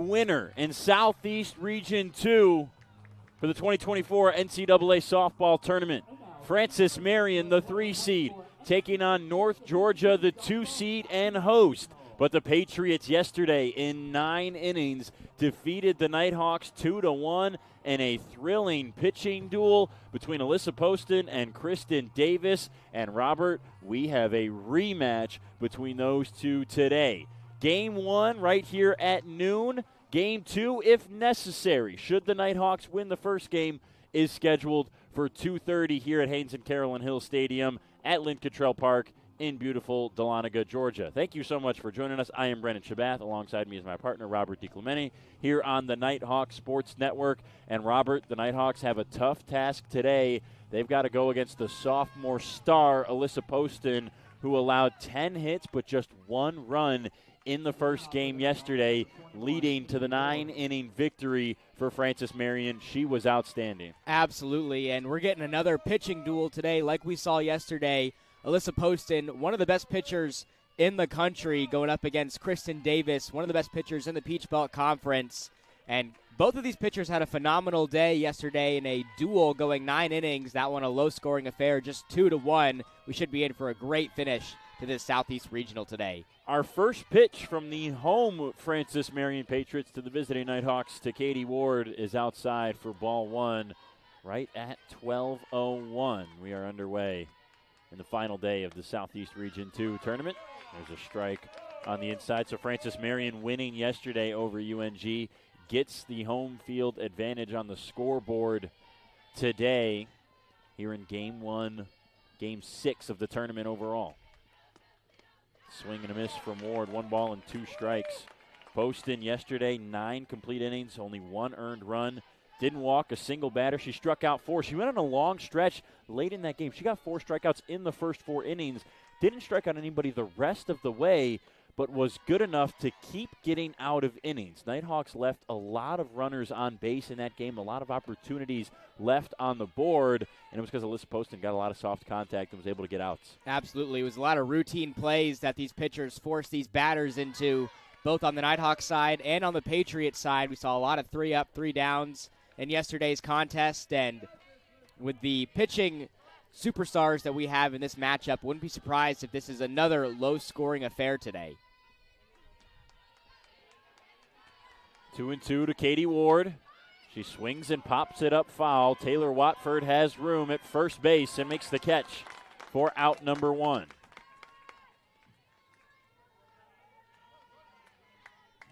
winner in Southeast Region 2 for the 2024 NCAA softball tournament. Francis Marion, the 3 seed, taking on North Georgia, the 2 seed and host. But the Patriots yesterday in 9 innings defeated the Nighthawks 2-1 in a thrilling pitching duel between Alyssa Poston and Kristen Davis. And Robert, we have a rematch between those two today. Game 1 right here at noon. Game 2, if necessary, should the Nighthawks win the first game, is scheduled for 2:30 here at Haynes and Carolyn Hill Stadium at Lynn Cottrell Park in beautiful Dahlonega, Georgia. Thank you so much for joining us. I am Brennan Shabath. Alongside me is my partner, Robert DiClemente, here on the Nighthawks Sports Network. And Robert, the Nighthawks have a tough task today. They've got to go against the sophomore star, Alyssa Poston, who allowed 10 hits but just 1 run in the first game yesterday, leading to the 9-inning victory for Francis Marion. She was outstanding. Absolutely, and we're getting another pitching duel today like we saw yesterday. Alyssa Poston, one of the best pitchers in the country, going up against Kristen Davis, one of the best pitchers in the Peach Belt Conference. And both of these pitchers had a phenomenal day yesterday in a duel going 9 innings. That one a low-scoring affair, just 2-1. We should be in for a great finish to this Southeast Regional today. Our first pitch from the home Francis Marion Patriots to the visiting Nighthawks to Katie Ward is outside for ball 1 right at 12:01. We are underway in the final day of the Southeast Region 2 tournament. There's a strike on the inside. So Francis Marion winning yesterday over UNG gets the home field advantage on the scoreboard today here in Game 1, Game 6 of the tournament overall. Swing and a miss from Ward, 1 ball and 2 strikes. Poston yesterday, 9 complete innings, only 1 earned run. Didn't walk a single batter. She struck out 4. She went on a long stretch late in that game. She got 4 strikeouts in the first 4 innings. Didn't strike out anybody the rest of the way, but was good enough to keep getting out of innings. Nighthawks left a lot of runners on base in that game, a lot of opportunities left on the board, and it was because Alyssa Poston got a lot of soft contact and was able to get outs. Absolutely. It was a lot of routine plays that these pitchers forced these batters into, both on the Nighthawks side and on the Patriots side. We saw a lot of 3 up, 3 downs in yesterday's contest, and with the pitching superstars that we have in this matchup, wouldn't be surprised if this is another low-scoring affair today. 2-2 to Katie Ward. She swings and pops it up foul. Taylor Watford has room at first base and makes the catch for out number 1.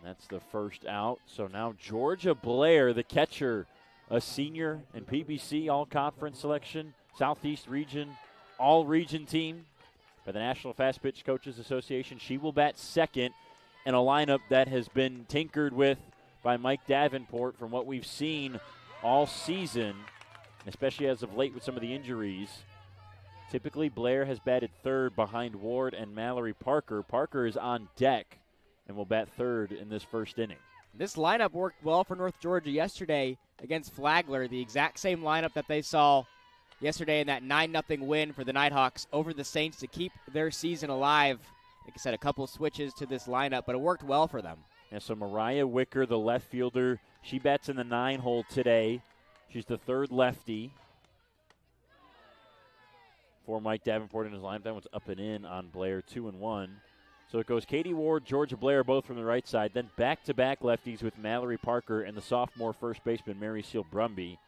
That's the first out. So now Georgia Blair, the catcher, a senior and PBC all-conference selection, Southeast Region, all-region team by the National Fast Pitch Coaches Association. She will bat second in a lineup that has been tinkered with by Mike Davenport from what we've seen all season, especially as of late with some of the injuries. Typically, Blair has batted third behind Ward and Mallory Parker. Parker is on deck and will bat third in this first inning. This lineup worked well for North Georgia yesterday against Flagler, the exact same lineup that they saw yesterday in that 9-0 win for the Nighthawks over the Saints to keep their season alive. Like I said, a couple switches to this lineup, but it worked well for them. And so Mariah Wicker, the left fielder, she bats in the 9-hole today. She's the 3rd lefty for Mike Davenport in his lineup. That one's up and in on Blair, 2-1. So it goes Katie Ward, Georgia Blair, both from the right side. Then back-to-back lefties with Mallory Parker and the sophomore first baseman, Mary Seal Brumby.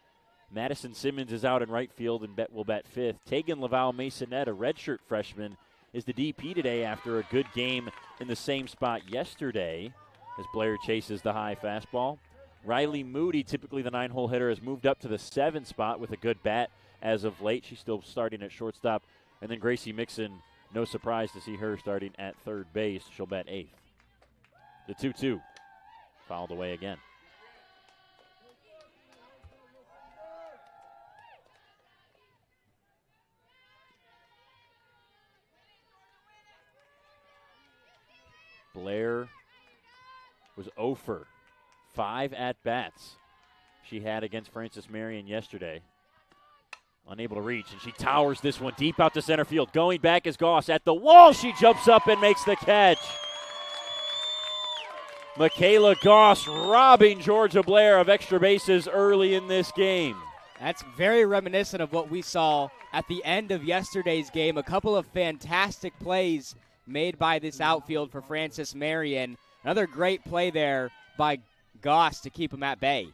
Madison Simmons is out in right field and will bat 5th. Tegan Laval Masonette, a redshirt freshman, is the DP today after a good game in the same spot yesterday as Blair chases the high fastball. Riley Moody, typically the 9-hole hitter, has moved up to the 7th spot with a good bat as of late. She's still starting at shortstop. And then Gracie Mixon, no surprise to see her starting at third base. She'll bat 8th. The 2-2 fouled away again. Blair was 0 for 5 at-bats she had against Francis Marion yesterday. Unable to reach, and she towers this one deep out to center field. Going back is Goss at the wall. She jumps up and makes the catch. Michaela Goss robbing Georgia Blair of extra bases early in this game. That's very reminiscent of what we saw at the end of yesterday's game. A couple of fantastic plays made by this outfield for Francis Marion. Another great play there by Goss to keep him at bay.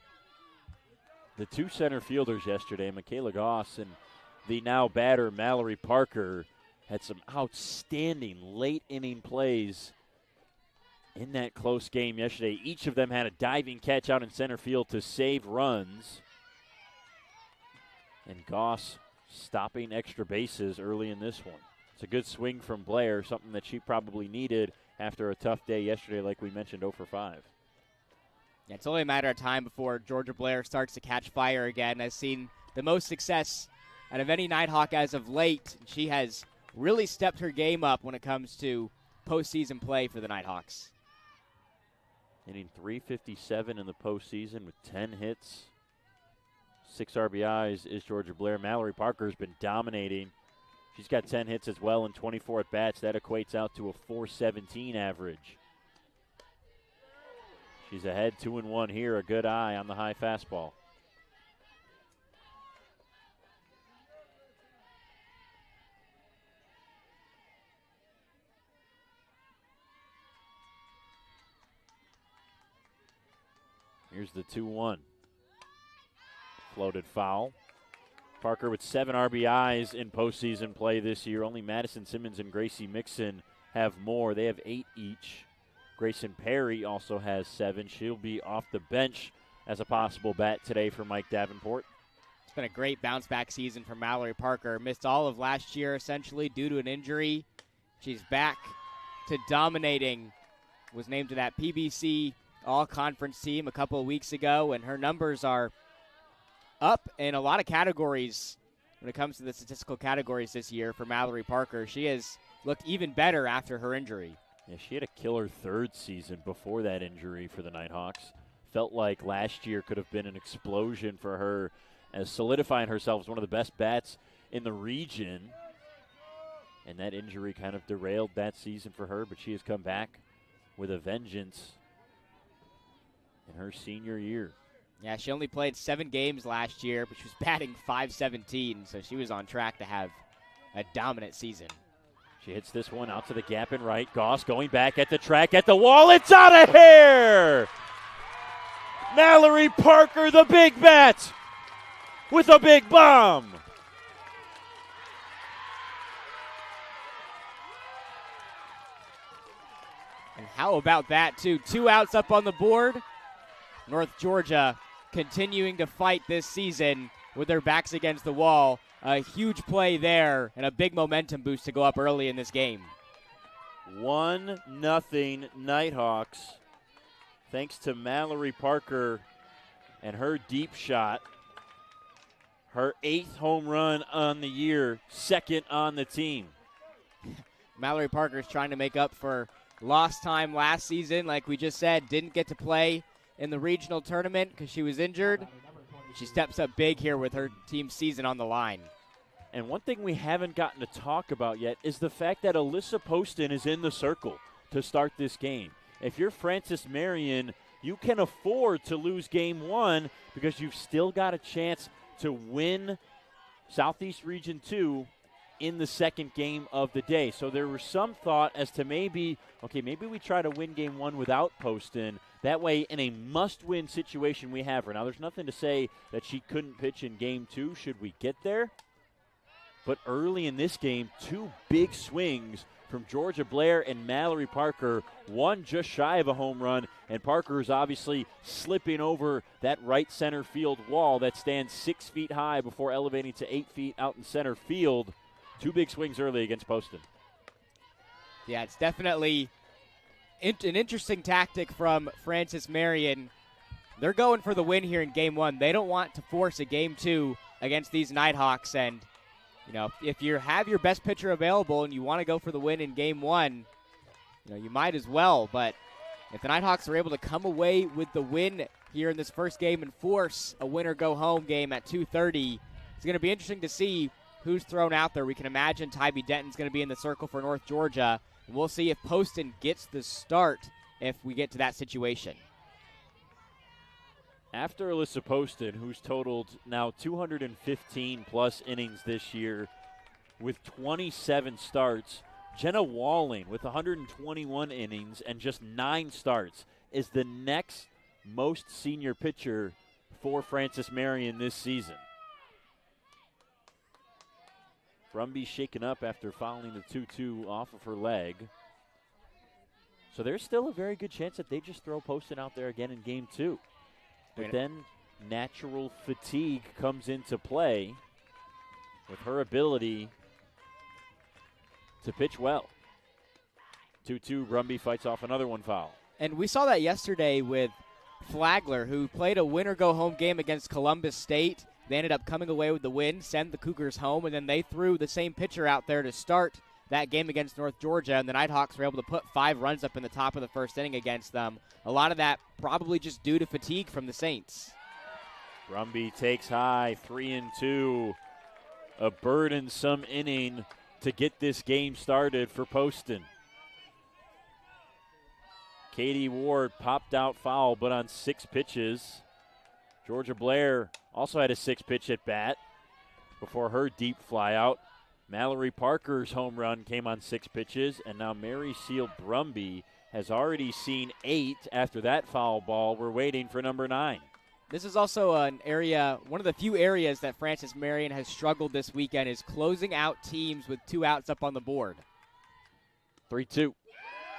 The two center fielders yesterday, Michaela Goss and the now batter Mallory Parker, had some outstanding late inning plays in that close game yesterday. Each of them had a diving catch out in center field to save runs. And Goss stopping extra bases early in this one. It's a good swing from Blair, something that she probably needed after a tough day yesterday, like we mentioned, 0 for 5. Yeah, it's only a matter of time before Georgia Blair starts to catch fire again. Has seen the most success out of any Nighthawk as of late. She has really stepped her game up when it comes to postseason play for the Nighthawks. Hitting .357 in the postseason with 10 hits. 6 RBIs is Georgia Blair. Mallory Parker has been dominating. She's got 10 hits as well and 24 at-bats. That equates out to a .417 average. She's ahead 2-1 here. A good eye on the high fastball. Here's the 2-1. Floated foul. Parker with 7 RBIs in postseason play this year. Only Madison Simmons and Gracie Mixon have more. They have 8 each. Grayson Perry also has 7. She'll be off the bench as a possible bat today for Mike Davenport. It's been a great bounce-back season for Mallory Parker. Missed all of last year, essentially, due to an injury. She's back to dominating. Was named to that PBC All-Conference team a couple of weeks ago, and her numbers are up in a lot of categories when it comes to the statistical categories this year for Mallory Parker. She has looked even better after her injury. Yeah, she had a killer third season before that injury for the Nighthawks. Felt like last year could have been an explosion for her, as solidifying herself as one of the best bats in the region. And that injury kind of derailed that season for her, but she has come back with a vengeance in her senior year. Yeah, she only played 7 games last year, but she was batting .517, so she was on track to have a dominant season. She hits this one out to the gap and right. Goss going back at the track, at the wall. It's out of here! Mallory Parker, the big bat, with a big bomb. And how about that, too? 2 outs up on the board. North Georgia continuing to fight this season with their backs against the wall. A huge play there and a big momentum boost to go up early in this game. 1-0 Nighthawks, thanks to Mallory Parker and her deep shot. Her 8th home run on the year, 2nd on the team. Mallory Parker's trying to make up for lost time last season. Like we just said, didn't get to play in the regional tournament because she was injured. She steps up big here with her team's season on the line. And one thing we haven't gotten to talk about yet is the fact that Alyssa Poston is in the circle to start this game. If you're Francis Marion, you can afford to lose game 1 because you've still got a chance to win Southeast Region 2 in the second game of the day. So there was some thought as to maybe we try to win game 1 without Poston. That way, in a must-win situation, we have her. Now, there's nothing to say that she couldn't pitch in game 2 should we get there. But early in this game, 2 big swings from Georgia Blair and Mallory Parker. One just shy of a home run, and Parker is obviously slipping over that right center field wall that stands 6 feet high before elevating to 8 feet out in center field. 2 big swings early against Poston. Yeah, it's definitely an interesting tactic from Francis Marion. They're going for the win here in game 1. They don't want to force a game 2 against these Nighthawks. And, you know, if you have your best pitcher available and you want to go for the win in game 1, you know, you might as well. But if the Nighthawks are able to come away with the win here in this first game and force a win-or-go-home game at 2:30, it's going to be interesting to see who's thrown out there. We can imagine Tybee Denton's going to be in the circle for North Georgia. And we'll see if Poston gets the start if we get to that situation. After Alyssa Poston, who's totaled now 215-plus innings this year with 27 starts, Jenna Walling with 121 innings and just 9 starts is the next most senior pitcher for Frances Marion this season. Brumby shaken up after fouling the 2-2 off of her leg. So there's still a very good chance that they just throw Poston out there again in game 2. But then natural fatigue comes into play with her ability to pitch well. 2-2, Brumby fights off another one foul. And we saw that yesterday with Flagler, who played a win-or-go-home game against Columbus State. They ended up coming away with the win, send the Cougars home, and then they threw the same pitcher out there to start that game against North Georgia, and the Nighthawks were able to put 5 runs up in the top of the first inning against them. A lot of that probably just due to fatigue from the Saints. Brumby takes high, 3-2. A burdensome inning to get this game started for Poston. Katie Ward popped out foul, but on 6 pitches. Georgia Blair also had a 6-pitch at bat before her deep flyout. Mallory Parker's home run came on 6 pitches, and now Mary Seal Brumby has already seen 8 after that foul ball. We're waiting for number 9. This is also an area, one of the few areas that Frances Marion has struggled this weekend is closing out teams with 2 outs up on the board. 3-2.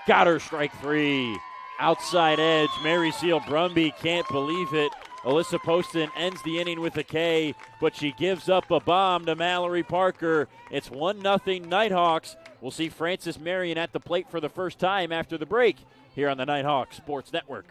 Got her, strike 3. Outside edge, Mary Seal Brumby can't believe it. Alyssa Poston ends the inning with a K, but she gives up a bomb to Mallory Parker. It's 1-0 Nighthawks. We'll see Frances Marion at the plate for the first time after the break here on the Nighthawks Sports Network.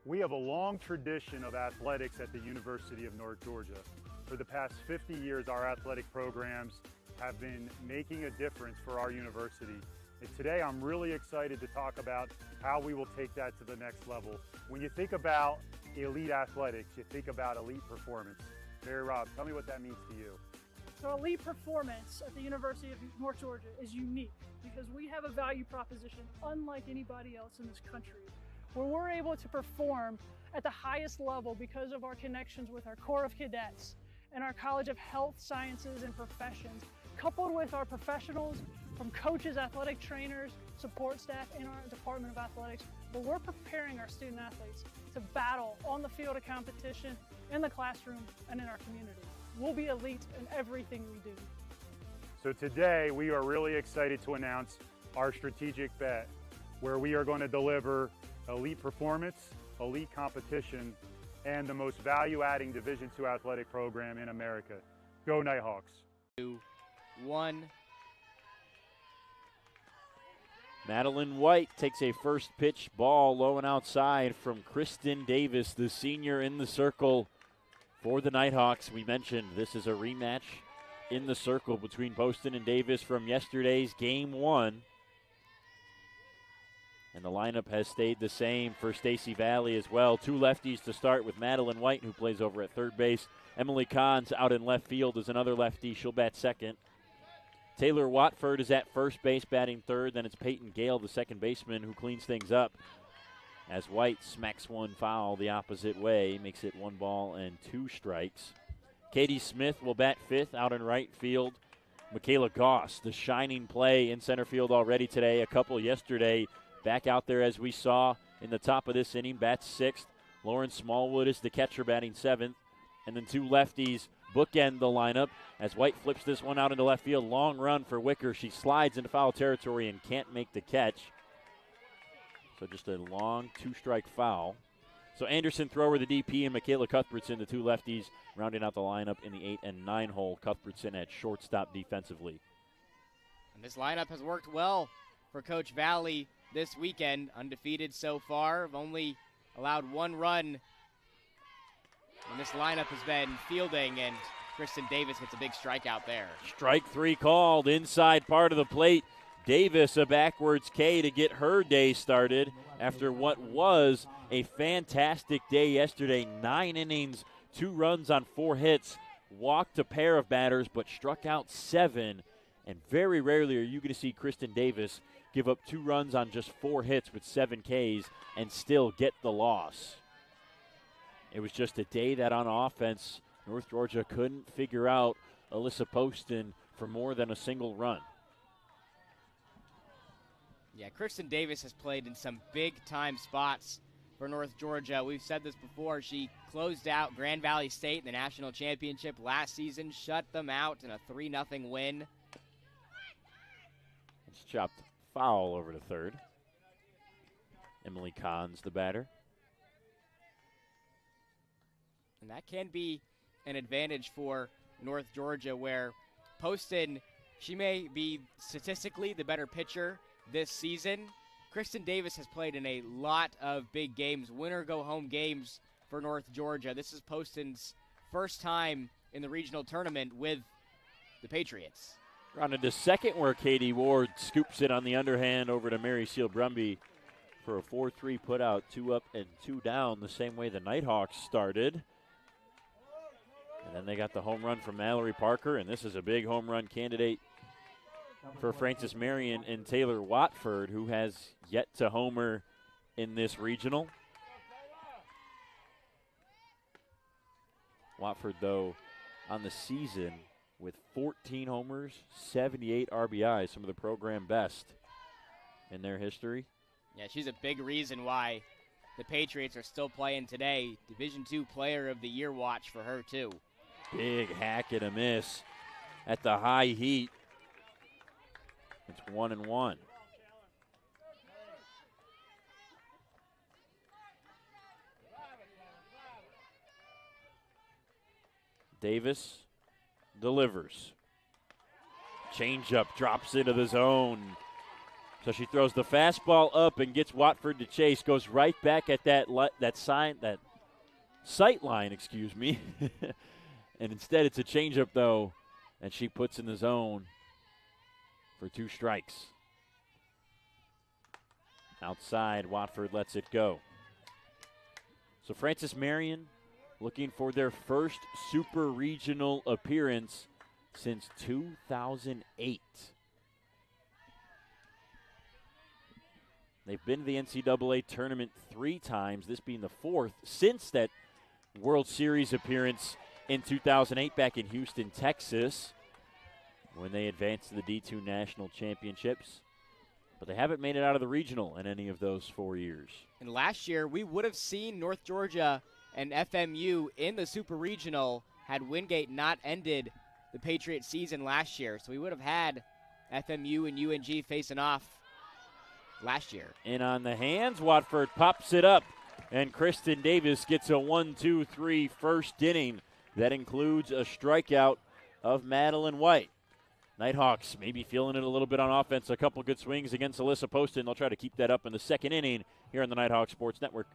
We have a long tradition of athletics at the University of North Georgia. For the past 50 years, our athletic programs have been making a difference for our university. And today, I'm really excited to talk about how we will take that to the next level. When you think about elite athletics, you think about elite performance. Mary Rob, tell me what that means to you. So elite performance at the University of North Georgia is unique because we have a value proposition unlike anybody else in this country, where we're able to perform at the highest level because of our connections with our Corps of Cadets and our College of Health Sciences and Professions, coupled with our professionals from coaches, athletic trainers, support staff in our Department of Athletics, where we're preparing our student athletes to battle on the field of competition, in the classroom, and in our community. We'll be elite in everything we do. So today, we are really excited to announce our strategic bet, where we are going to deliver elite performance, elite competition, and the most value-adding Division II athletic program in America. Go Nighthawks. 2-1. Madeline White takes a first pitch ball low and outside from Kristen Davis, the senior in the circle for the Nighthawks. We mentioned this is a rematch in the circle between Poston and Davis from yesterday's Game 1. And the lineup has stayed the same for Stacey Valley as well. 2 lefties to start with Madeline White, who plays over at third base. Emily Kahns out in left field is another lefty. She'll bat second. Taylor Watford is at first base batting third. Then it's Peyton Gale, the second baseman, who cleans things up as White smacks one foul the opposite way, makes it 1 ball and 2 strikes. Katie Smith will bat fifth out in right field. Michaela Goss, the shining play in center field already today, a couple yesterday. Back out there as we saw in the top of this inning, bats sixth. Lauren Smallwood is the catcher batting seventh. And then 2 lefties bookend the lineup as White flips this one out into left field. Long run for Wicker. She slides into foul territory and can't make the catch. So just a long 2-strike foul. So Anderson Thrower, the DP, and Michaela Cuthbertson, the 2 lefties, rounding out the lineup in the 8 and 9 hole. Cuthbertson at shortstop defensively. And this lineup has worked well for Coach Valley this weekend. Undefeated so far. Have only allowed 1 run. And this lineup has been fielding, and Kristen Davis gets a big strikeout there. Strike 3 called inside part of the plate. Davis a backwards K to get her day started after what was a fantastic day yesterday. 9 innings, 2 runs on 4 hits, walked a pair of batters, but struck out 7. And very rarely are you going to see Kristen Davis give up 2 runs on just 4 hits with 7 Ks and still get the loss. It was just a day that on offense, North Georgia couldn't figure out Alyssa Poston for more than a single run. Yeah, Kristen Davis has played in some big-time spots for North Georgia. We've said this before. She closed out Grand Valley State in the national championship last season, shut them out in a 3-0 win. It's chopped foul over to third. Emily Kahn's the batter. And that can be an advantage for North Georgia, where Poston, she may be statistically the better pitcher this season. Kristen Davis has played in a lot of big games, winner-go-home games for North Georgia. This is Poston's first time in the regional tournament with the Patriots. Rounded to second, where Katie Ward scoops it on the underhand over to Mary Seal Brumby for a 4-3 putout, 2 up and 2 down, the same way the Nighthawks started. And then they got the home run from Mallory Parker, and this is a big home run candidate for Frances Marion and Taylor Watford, who has yet to homer in this regional. Watford, though, on the season with 14 homers, 78 RBIs, some of the program best in their history. Yeah, she's a big reason why the Patriots are still playing today. Division II Player of the Year watch for her, too. Big hack and a miss at the high heat. It's 1-1. Davis delivers. Changeup drops into the zone. So she throws the fastball up and gets Watford to chase. Goes right back at that sight line, excuse me. And instead it's a changeup, though, and she puts in the zone for 2 strikes. Outside, Watford lets it go. So Frances Marion looking for their first super regional appearance since 2008. They've been to the NCAA tournament 3 times, this being the 4th since that World Series appearance in 2008 back in Houston, Texas, when they advanced to the D2 National Championships. But they haven't made it out of the regional in any of those 4 years. And last year, we would have seen North Georgia and FMU in the Super Regional had Wingate not ended the Patriot season last year. So we would have had FMU and UNG facing off last year. In on the hands, Watford pops it up, and Kristen Davis gets a 1-2-3 first inning. That includes a strikeout of Madeline White. Nighthawks maybe feeling it a little bit on offense. A couple good swings against Alyssa Poston. They'll try to keep that up in the second inning here on the Nighthawk Sports Network.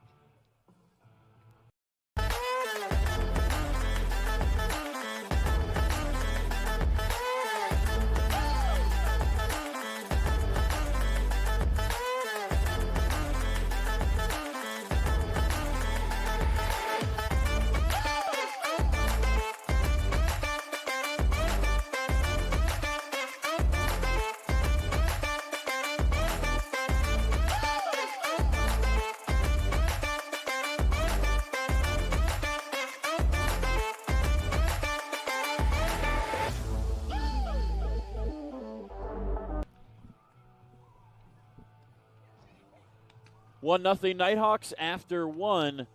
One nothing Nighthawks after 1.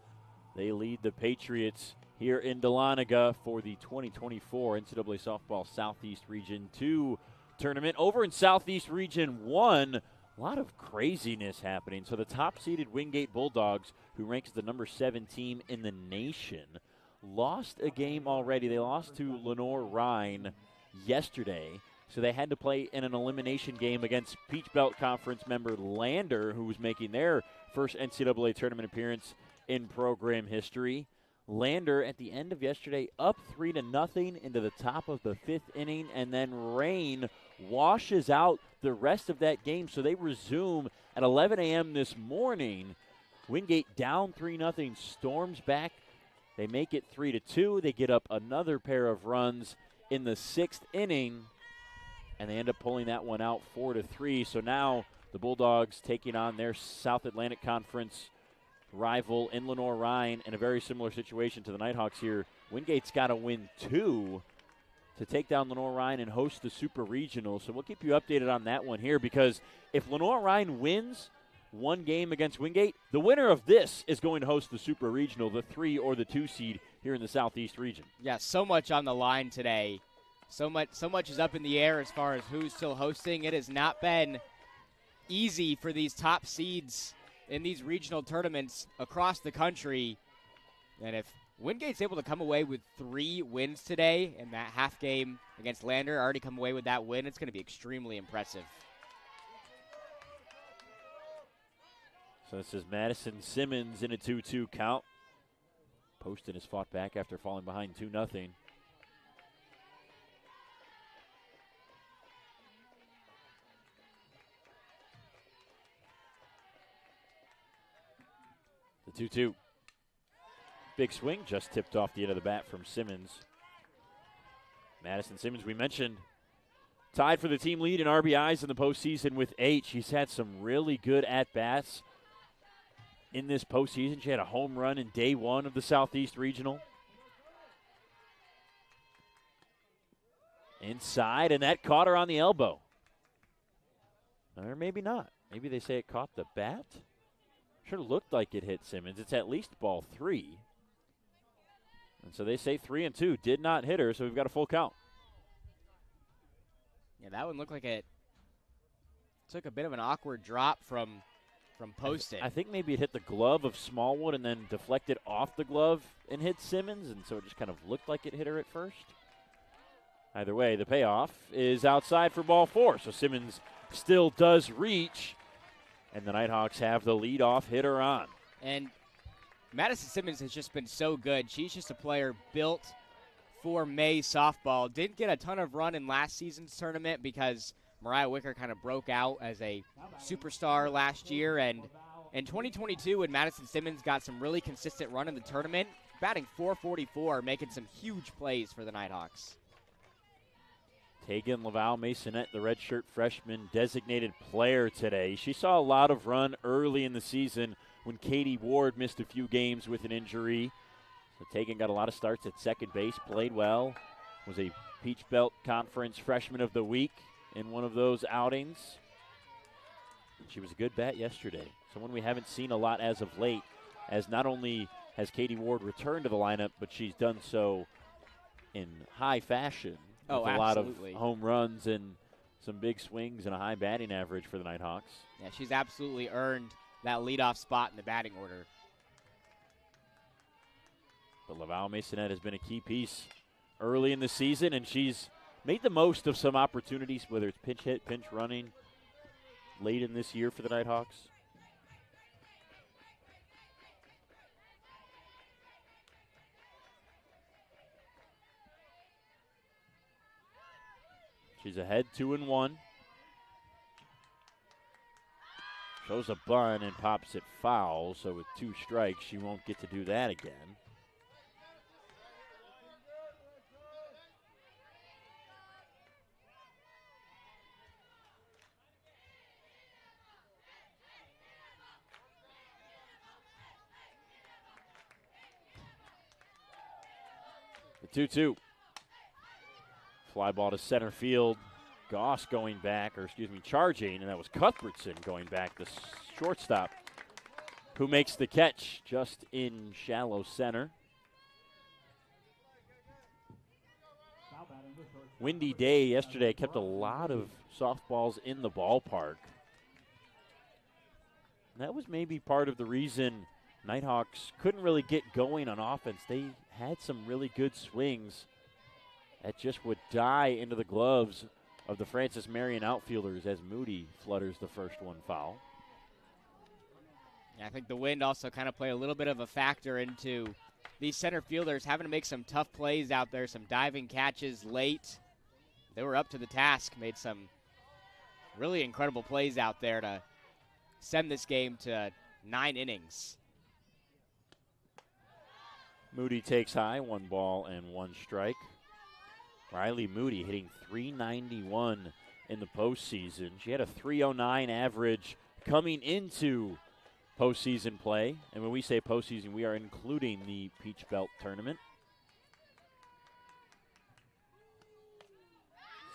They lead the Patriots here in Dahlonega for the 2024 NCAA Softball Southeast Region 2 tournament. Over in Southeast Region 1, a lot of craziness happening. So the top-seeded Wingate Bulldogs, who ranks the number 7 team in the nation, lost a game already. They lost to Lenore Rhine yesterday. So they had to play in an elimination game against Peach Belt Conference member Lander, who was making their first NCAA tournament appearance in program history. Lander at the end of yesterday up 3-0 into the top of the 5th inning, and then rain washes out the rest of that game. So they resume at 11 a.m. this morning. Wingate down 3-0, storms back They make it 3-2. They get up another pair of runs in the 6th inning, and they end up pulling that one out 4-3. So now the Bulldogs taking on their South Atlantic Conference rival in Lenoir-Rhyne in a very similar situation to the Nighthawks here. Wingate's got to win 2 to take down Lenoir-Rhyne and host the Super Regional. So we'll keep you updated on that one here, because if Lenoir-Rhyne wins one game against Wingate, the winner of this is going to host the Super Regional, the 3 or the 2 seed here in the Southeast region. Yeah, so much on the line today. So much is up in the air as far as who's still hosting. It has not been easy for these top seeds in these regional tournaments across the country. And if Wingate's able to come away with 3 wins today in that half game against Lander, already come away with that win, it's going to be extremely impressive. So this is Madison Simmons in a 2-2 count. Poston has fought back after falling behind 2-0. The 2-2. Big swing, just tipped off the end of the bat from Simmons. Madison Simmons, we mentioned, tied for the team lead in RBIs in the postseason with 8. She's had some really good at-bats in this postseason. She had a home run in day 1 of the Southeast Regional. Inside, and that caught her on the elbow. Or maybe not. Maybe they say it caught the bat. Sure looked like it hit Simmons. It's at least ball 3. And so they say 3-2. Did not hit her, so we've got a full count. Yeah, that one looked like it took a bit of an awkward drop from Poston. I think maybe it hit the glove of Smallwood and then deflected off the glove and hit Simmons, and so it just kind of looked like it hit her at first. Either way, the payoff is outside for ball 4, so Simmons still does reach, and the Nighthawks have the leadoff hitter on. And Madison Simmons has just been so good. She's just a player built for May softball. Didn't get a ton of run in last season's tournament because Mariah Wicker kind of broke out as a superstar last year. And in 2022, when Madison Simmons got some really consistent run in the tournament, batting .444, making some huge plays for the Nighthawks. Tegan Laval Masonette, the redshirt freshman designated player today. She saw a lot of run early in the season when Katie Ward missed a few games with an injury. So Tegan got a lot of starts at second base, played well, was a Peach Belt Conference Freshman of the Week in one of those outings. She was a good bat yesterday, someone we haven't seen a lot as of late, as not only has Katie Ward returned to the lineup, but she's done so in high fashion. Oh, with a absolutely. lot of home runs and some big swings and a high batting average for the Nighthawks. Yeah, she's absolutely earned that leadoff spot in the batting order. But Laval Masonette has been a key piece early in the season, and she's made the most of some opportunities, whether it's pinch hit, pinch running, late in this year for the Nighthawks. She's ahead 2-1. Shows a bunt and pops it foul, so with 2 strikes, she won't get to do that again. The 2-2. Fly ball to center field. Goss going back, charging, and that was Cuthbertson going back, the shortstop, who makes the catch just in shallow center. Windy day yesterday, kept a lot of softballs in the ballpark. And that was maybe part of the reason Nighthawks couldn't really get going on offense. They had some really good swings that just would die into the gloves of the Francis Marion outfielders as Moody flutters the first one foul. Yeah, I think the wind also kind of played a little bit of a factor into these center fielders having to make some tough plays out there, some diving catches late. They were up to the task, made some really incredible plays out there to send this game to 9 innings. Moody takes high, 1 ball and 1 strike. Riley Moody hitting .391 in the postseason. She had a .309 average coming into postseason play. And when we say postseason, we are including the Peach Belt tournament.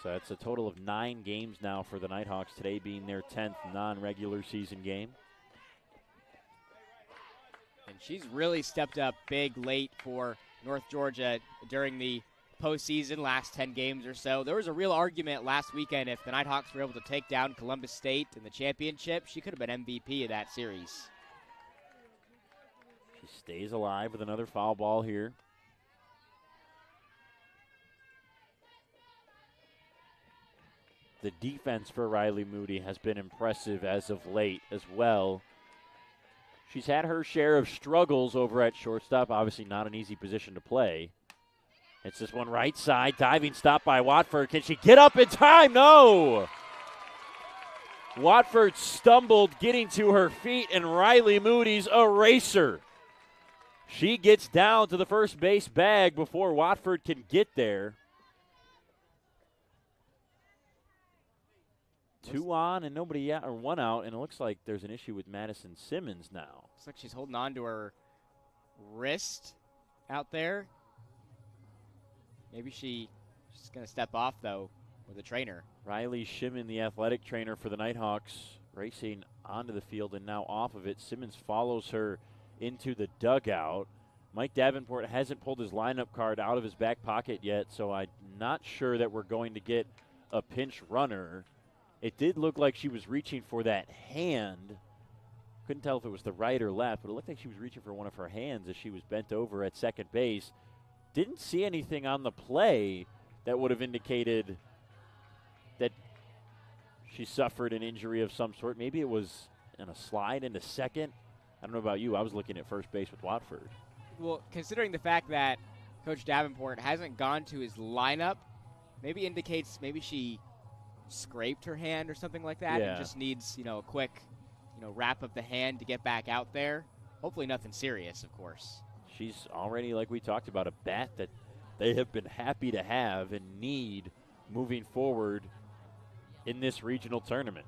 So that's a total of 9 games now for the Nighthawks, today being their 10th non-regular season game. And she's really stepped up big late for North Georgia during the postseason, last 10 games or so. There was a real argument last weekend if the Nighthawks were able to take down Columbus State in the championship. She could have been MVP of that series. She stays alive with another foul ball here. The defense for Riley Moody has been impressive as of late as well. She's had her share of struggles over at shortstop. Obviously not an easy position to play. It's this one right side, diving stop by Watford. Can she get up in time? No! Watford stumbled getting to her feet, and Riley Moody's eraser. She gets down to the first base bag before Watford can get there. 2 on and nobody out, or 1 out, and it looks like there's an issue with Madison Simmons now. Looks like she's holding on to her wrist out there. Maybe she's going to step off, though, with the trainer. Riley Shimon, the athletic trainer for the Nighthawks, racing onto the field and now off of it. Simmons follows her into the dugout. Mike Davenport hasn't pulled his lineup card out of his back pocket yet, so I'm not sure that we're going to get a pinch runner. It did look like she was reaching for that hand. Couldn't tell if it was the right or left, but it looked like she was reaching for one of her hands as she was bent over at second base. Didn't see anything on the play that would have indicated that she suffered an injury of some sort. Maybe it was in a slide into second. I don't know about you. I was looking at first base with Watford. Well, considering the fact that Coach Davenport hasn't gone to his lineup, maybe indicates maybe she scraped her hand or something like that, and just needs, a quick, wrap of the hand to get back out there. Hopefully nothing serious, of course. She's already, like we talked about, a bat that they have been happy to have and need moving forward in this regional tournament.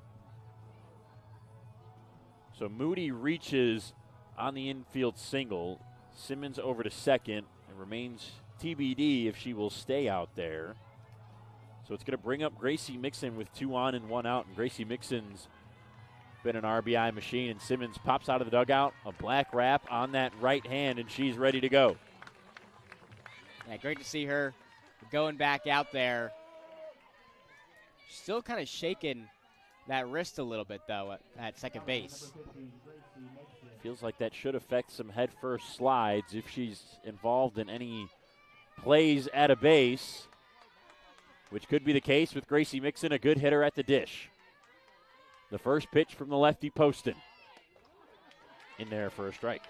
So Moody reaches on the infield single. Simmons over to second. It remains TBD if she will stay out there. So it's going to bring up Gracie Mixon with 2 on and 1 out. And Gracie Mixon's been an RBI machine. And Simmons pops out of the dugout. A black wrap on that right hand, and she's ready to go. Yeah, great to see her going back out there. Still kind of shaking that wrist a little bit, though, at second base. Feels like that should affect some head-first slides if she's involved in any plays at a base, which could be the case with Gracie Mixon, a good hitter at the dish. The first pitch from the lefty Poston. In there for a strike.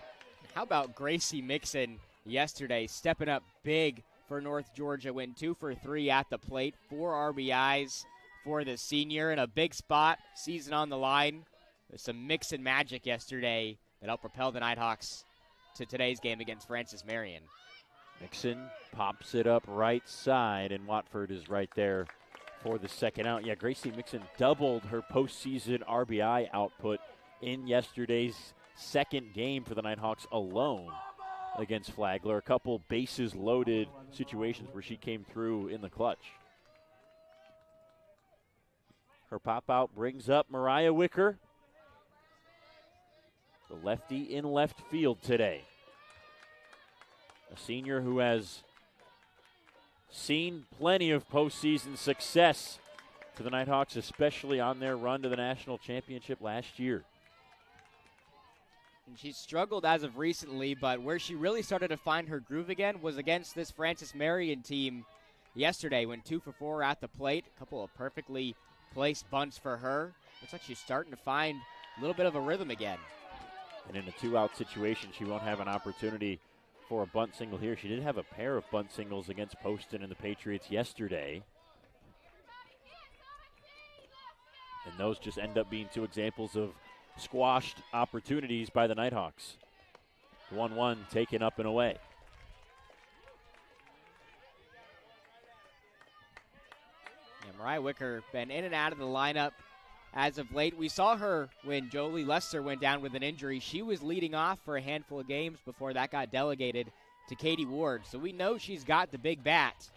How about Gracie Mixon yesterday stepping up big for North Georgia, went 2 for 3 at the plate, 4 RBIs for the senior in a big spot, season on the line. There's some Mixon magic yesterday that helped propel the Nighthawks to today's game against Francis Marion. Mixon pops it up right side, and Watford is right there for the second out. Yeah, Gracie Mixon doubled her postseason RBI output in yesterday's second game for the Nighthawks alone against Flagler. A couple bases loaded situations where she came through in the clutch. Her pop out brings up Mariah Wicker, the lefty in left field today. A senior who has seen plenty of postseason success for the Nighthawks, especially on their run to the national championship last year. And she's struggled as of recently, but where she really started to find her groove again was against this Francis Marion team yesterday. Went 2 for 4 at the plate. A couple of perfectly placed bunts for her. Looks like she's starting to find a little bit of a rhythm again. And in a 2-out situation, she won't have an opportunity for a bunt single here. She did have a pair of bunt singles against Poston and the Patriots yesterday. And those just end up being 2 examples of squashed opportunities by the Nighthawks. 1-1 taken up and away. Mariah Wicker been in and out of the lineup as of late. We saw her when Jolie Lester went down with an injury. She was leading off for a handful of games before that got delegated to Katie Ward. So we know she's got the big bat.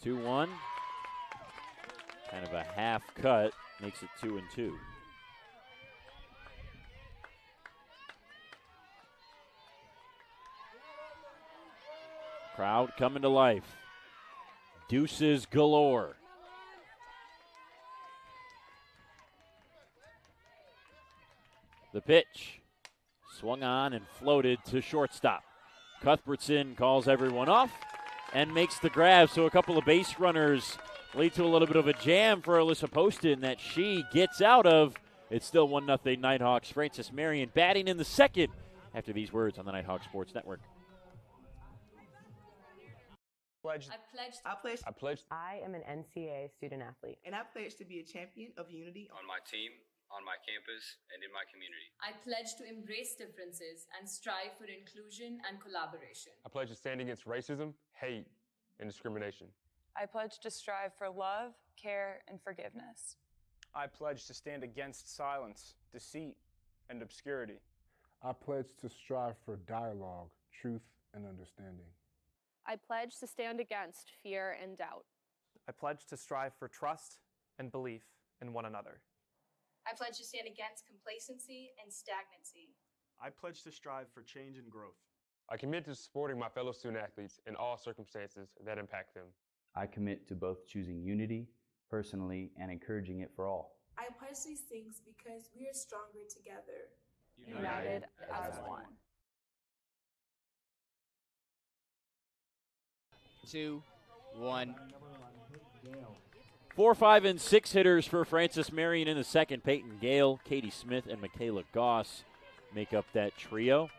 2-1. Kind of a half cut. Makes it 2-2. Crowd coming to life. Deuces galore. The pitch. Swung on and floated to shortstop. Cuthbertson calls everyone off and makes the grab. So a couple of base runners lead to a little bit of a jam for Alyssa Poston that she gets out of. It's still 1-0 Nighthawks. Frances Marion batting in the second after these words on the Nighthawk Sports Network. I am an NCAA student athlete. And I pledge to be a champion of unity on my team, on my campus, and in my community. I pledge to embrace differences and strive for inclusion and collaboration. I pledge to stand against racism, hate, and discrimination. I pledge to strive for love, care, and forgiveness. I pledge to stand against silence, deceit, and obscurity. I pledge to strive for dialogue, truth, and understanding. I pledge to stand against fear and doubt. I pledge to strive for trust and belief in one another. I pledge to stand against complacency and stagnancy. I pledge to strive for change and growth. I commit to supporting my fellow student athletes in all circumstances that impact them. I commit to both choosing unity personally and encouraging it for all. I pledge these things because we are stronger together. United as one. 2-1. 4, 5, and 6 hitters for Frances Marion in the second. Peyton Gale, Katie Smith, and Michaela Goss make up that trio.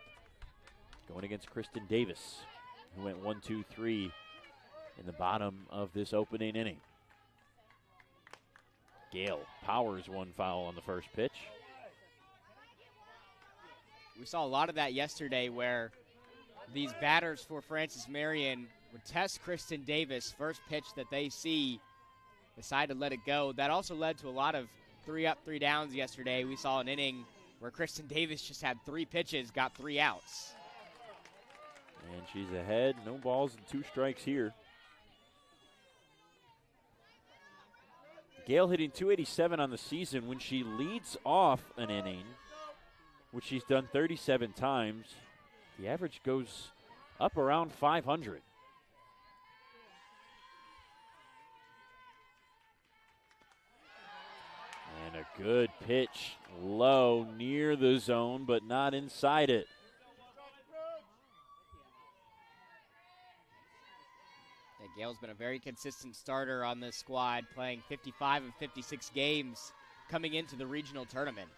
Going against Kristen Davis, who went 1, 2, 3 in the bottom of this opening inning. Gale powers one foul on the first pitch. We saw a lot of that yesterday where these batters for Frances Marion would test Kristen Davis. First pitch that they see, decide to let it go. That also led to a lot of 3 up, 3 downs yesterday. We saw an inning where Kristen Davis just had 3 pitches, got 3 outs. And she's ahead. No balls and 2 strikes here. Gale hitting .287 on the season. When she leads off an inning, which she's done 37 times, the average goes up around 500. And a good pitch, low, near the zone, but not inside it. Yeah, Gale's been a very consistent starter on this squad, playing 55 of 56 games coming into the regional tournament.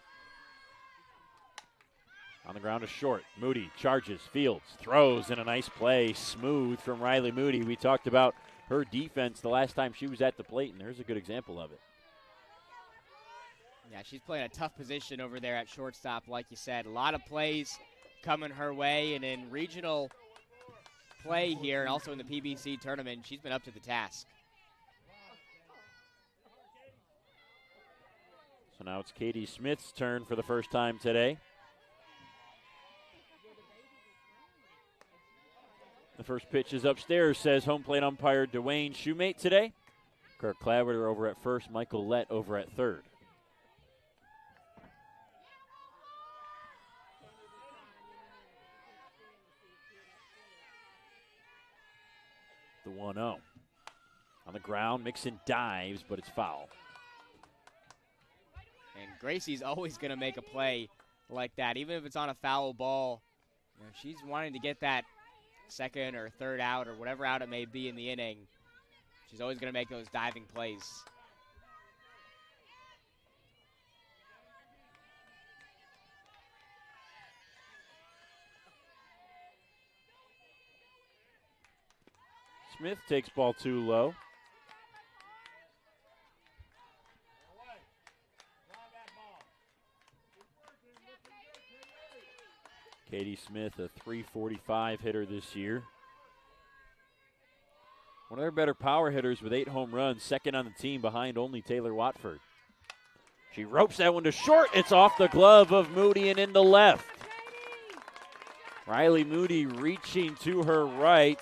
On the ground is short. Moody charges, fields, throws in a nice play. Smooth from Riley Moody. We talked about her defense the last time she was at the plate, and there's a good example of it. Yeah, she's playing a tough position over there at shortstop, like you said. A lot of plays coming her way, and in regional play here and also in the PBC tournament, she's been up to the task. So now it's Katie Smith's turn for the first time today. The first pitch is upstairs, says home plate umpire Dwayne Shoemate today. Kirk Clabber over at first, Michael Lett over at third. The 1-0. On the ground, Mixon dives, but it's foul. And Gracie's always going to make a play like that, even if it's on a foul ball. You know, she's wanting to get that second or third out or whatever out it may be in the inning. She's always going to make those diving plays. Smith takes ball too low. Katie Smith, a .345 hitter this year. One of their better power hitters with 8 home runs, second on the team behind only Taylor Watford. She ropes that one to short. It's off the glove of Moody and into left. Riley Moody reaching to her right,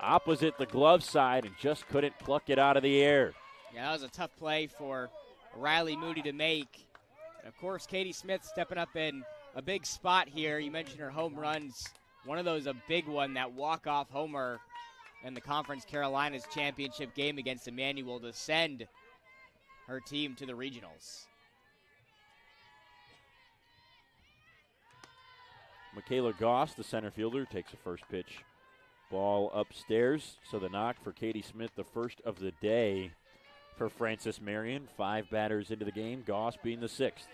opposite the glove side, and just couldn't pluck it out of the air. Yeah, that was a tough play for Riley Moody to make. And of course, Katie Smith stepping up in a big spot here. You mentioned her home runs. One of those, a big one, that walk-off homer in the Conference Carolinas championship game against Emmanuel to send her team to the regionals. Michaela Goss, the center fielder, takes a first pitch ball upstairs. So the knock for Katie Smith, the first of the day for Frances Marion. 5 batters into the game, Goss being the 6th.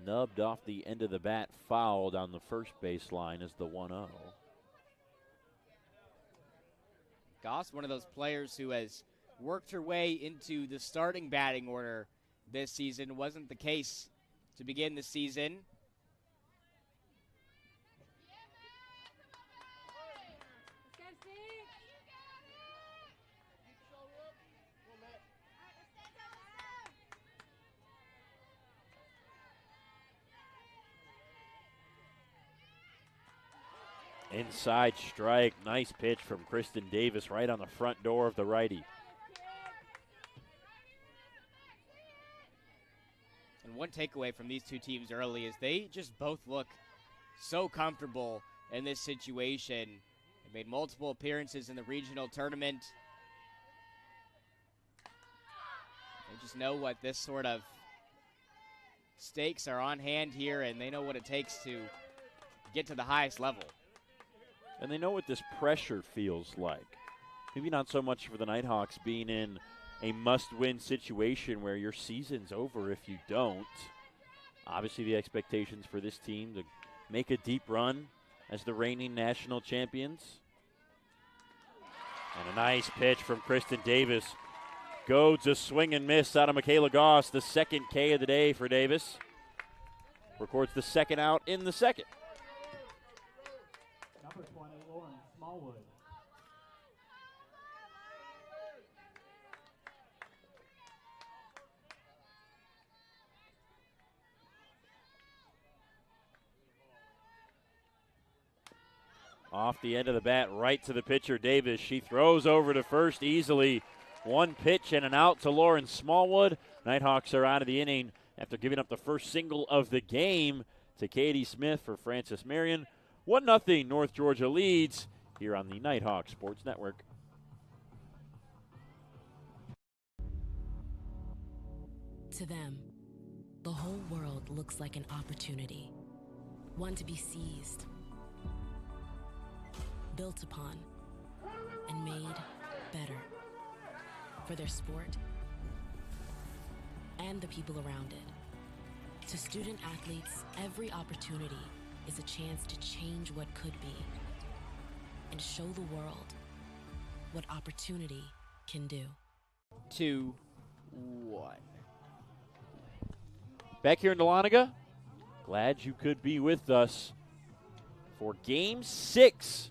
Nubbed off the end of the bat, fouled on the first baseline as the 1-0. Goss, one of those players who has worked her way into the starting batting order this season. Wasn't the case to begin the season. Inside strike, nice pitch from Kristen Davis right on the front door of the righty. And one takeaway from these two teams early is they just both look so comfortable in this situation. They made multiple appearances in the regional tournament. They just know what this sort of stakes are on hand here, and they know what it takes to get to the highest level. And they know what this pressure feels like. Maybe not so much for the Nighthawks being in a must-win situation where your season's over if you don't. Obviously the expectations for this team to make a deep run as the reigning national champions. And a nice pitch from Kristen Davis. Goads a swing and miss out of Michaela Goss, the second K of the day for Davis. Records the second out in the second. Number 20, Lauren Smallwood. Off the end of the bat, right to the pitcher, Davis. She throws over to first easily. One pitch and an out to Lauren Smallwood. Nighthawks are out of the inning after giving up the first single of the game to Katie Smith for Frances Marion. 1-0 North Georgia leads here on the Nighthawk Sports Network. To them, the whole world looks like an opportunity, one to be seized, built upon, and made better for their sport and the people around it. To student athletes, every opportunity is a chance to change what could be and show the world what opportunity can do. 2-1. Back here in Dahlonega, glad you could be with us for Game 6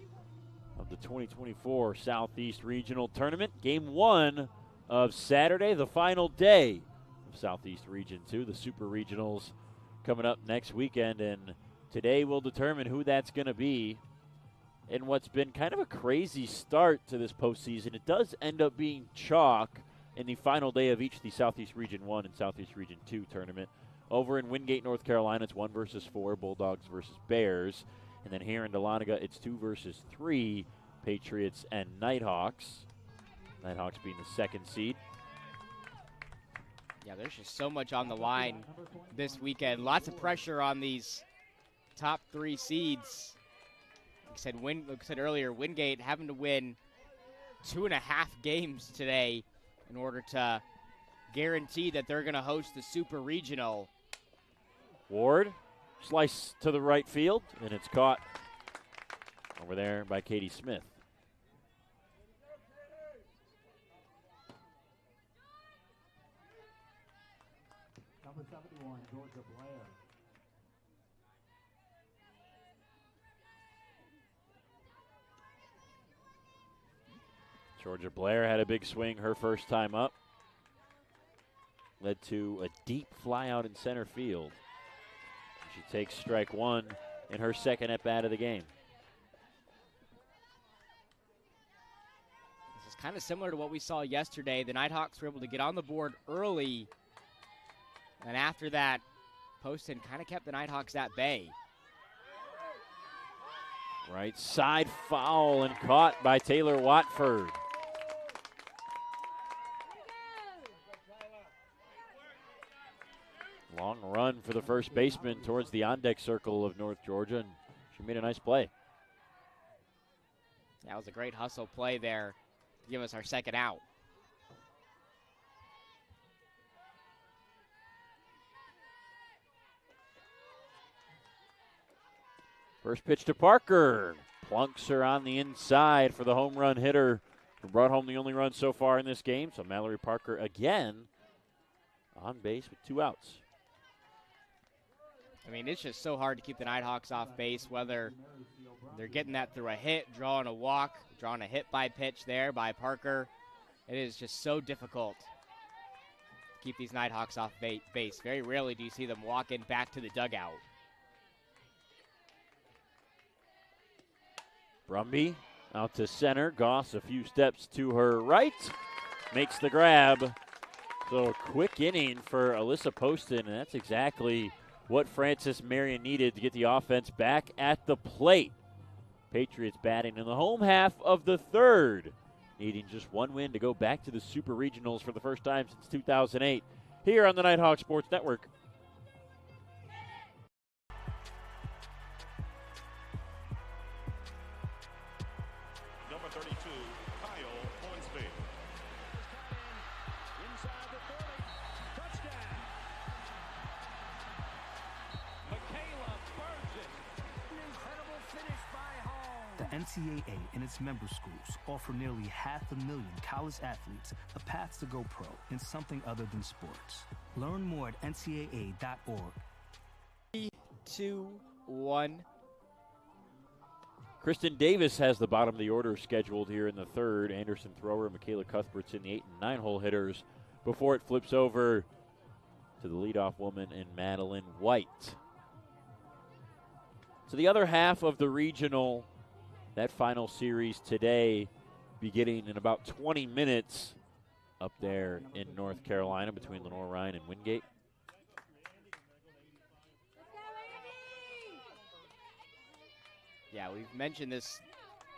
of the 2024 Southeast Regional Tournament. Game 1 of Saturday, the final day of Southeast Region 2. The Super Regionals coming up next weekend, and today will determine who that's going to be. In what's been kind of a crazy start to this postseason, it does end up being chalk in the final day of each the Southeast Region 1 and Southeast Region 2 tournament. Over in Wingate, North Carolina, it's 1 versus 4, Bulldogs versus Bears. And then here in Dahlonega, it's 2 versus 3, Patriots and Nighthawks. Nighthawks being the second seed. Yeah, there's just so much on the line this weekend. Lots of pressure on these top 3 seeds. Like I said earlier, Wingate having to win 2.5 games today in order to guarantee that they're going to host the Super Regional. Ward, slice to the right field, and it's caught over there by Katie Smith. Number 71, Georgia Blair. Georgia Blair had a big swing her first time up. Led to a deep fly out in center field. She takes strike one in her second at-bat of the game. This is kind of similar to what we saw yesterday. The Nighthawks were able to get on the board early, and after that, Poston kind of kept the Nighthawks at bay. Right side foul and caught by Taylor Watford. Long run for the first baseman towards the on-deck circle of North Georgia, and she made a nice play. That was a great hustle play there to give us our second out. First pitch to Parker. Plunks her on the inside for the home run hitter who brought home the only run so far in this game. So Mallory Parker again on base with 2 outs. I mean, it's just so hard to keep the Nighthawks off base, whether they're getting that through a hit, drawing a walk, drawing a hit by pitch there by Parker. It is just so difficult to keep these Nighthawks off base. Very rarely do you see them walking back to the dugout. Brumby out to center. Goss a few steps to her right. Makes the grab. So a quick inning for Alyssa Poston, and that's exactly what Frances Marion needed to get the offense back at the plate. Patriots batting in the home half of the third, needing just one win to go back to the Super Regionals for the first time since 2008 here on the Nighthawk Sports Network. Number 32, Kyle Hornsby. Inside the 30, touchdown. Michaela Burgess. An incredible finish by Hall. The NCAA and its member schools offer nearly 500,000 college athletes a path to go pro in something other than sports. Learn more at ncaa.org. 3, 2, 1. Kristen Davis has the bottom of the order scheduled here in the third. Anderson Thrower, Michaela Cuthbertson, the 8 and 9-hole hitters, before it flips over to the leadoff woman in Madeline White. So the other half of the regional, that final series today, beginning in about 20 minutes up there in North Carolina between Lenore Ryan and Wingate. Yeah, we've mentioned this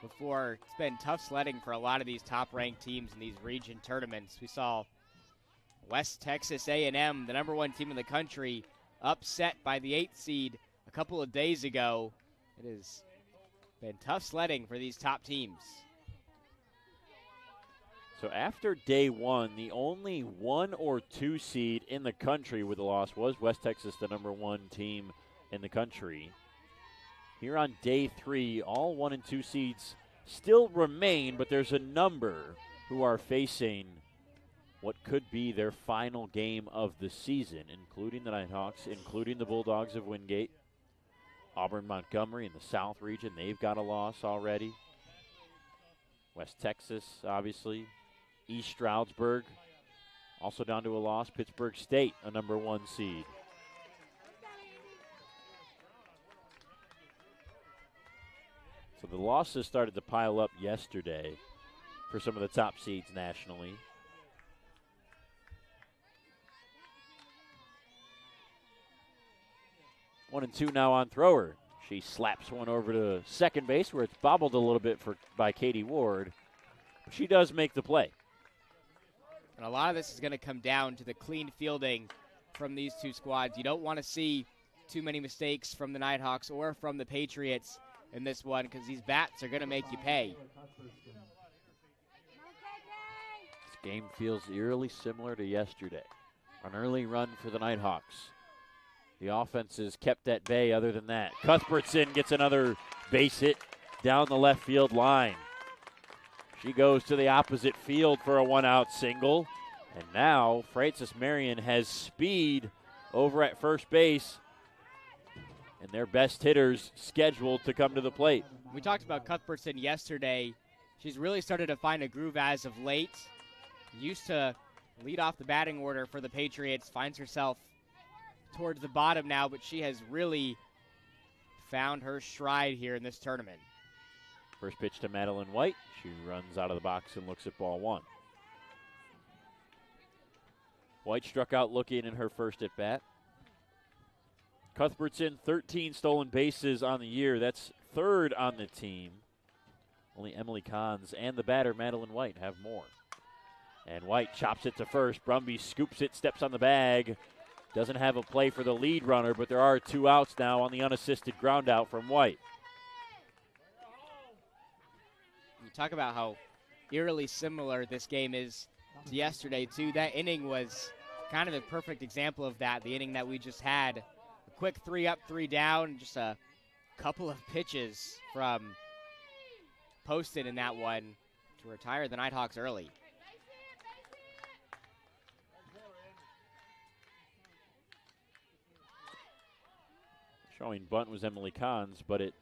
before. It's been tough sledding for a lot of these top-ranked teams in these region tournaments. We saw West Texas A&M, the number 1 team in the country, upset by the 8th seed a couple of days ago. It has been tough sledding for these top teams. So after day one, the only 1 or 2 seed in the country with a loss was West Texas, the number 1 team in the country. Here on day 3, all 1 and 2 seeds still remain, but there's a number who are facing what could be their final game of the season, including the Nighthawks, including the Bulldogs of Wingate. Auburn Montgomery in the South region, they've got a loss already. West Texas, obviously. East Stroudsburg, also down to a loss. Pittsburgh State, a number 1 seed. So the losses started to pile up yesterday for some of the top seeds nationally. One and 2 now on Thrower. She slaps one over to second base where it's bobbled a little bit by Katie Ward. But she does make the play. And a lot of this is going to come down to the clean fielding from these two squads. You don't want to see too many mistakes from the Nighthawks or from the Patriots in this one, because these bats are going to make you pay. This game feels eerily similar to yesterday. An early run for the Nighthawks. The offense is kept at bay other than that. Cuthbertson gets another base hit down the left field line. She goes to the opposite field for a 1-out single. And now Frances Marion has speed over at first base, and their best hitters scheduled to come to the plate. We talked about Cuthbertson yesterday She's really started to find a groove as of late. Used to lead off the batting order for the Patriots, finds herself towards the bottom now, but she has really found her stride here in this tournament. First pitch to Madeline White. She runs out of the box and looks at ball one. White struck out looking in her first at bat. Cuthbertson, 13 stolen bases on the year. That's third on the team. Only Emily Kahns and the batter, Madeline White, have more. And White chops it to first. Brumby scoops it, steps on the bag. Doesn't have a play for the lead runner, but there are 2 outs now on the unassisted ground out from White. You talk about how eerily similar this game is to yesterday, too. That inning was kind of a perfect example of that, the inning that we just had. A quick 3 up, 3 down, just a couple of pitches from Poston in that one to retire the Nighthawks early. Showing bunt was Emily Kahns, but it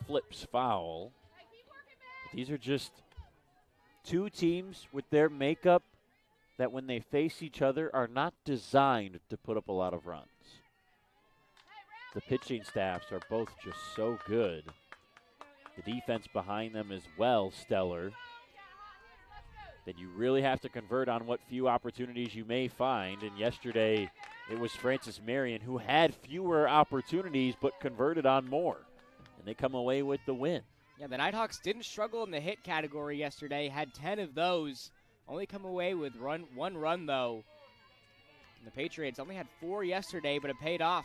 flips foul. But these are just 2 teams with their makeup that when they face each other are not designed to put up a lot of runs. The pitching staffs are both just so good. The defense behind them as well, stellar. That you really have to convert on what few opportunities you may find. And yesterday, it was Frances Marion who had fewer opportunities but converted on more. And they come away with the win. Yeah, the Nighthawks didn't struggle in the hit category yesterday, had 10 of those. Only come away with 1 run, though. And the Patriots only had 4 yesterday, but it paid off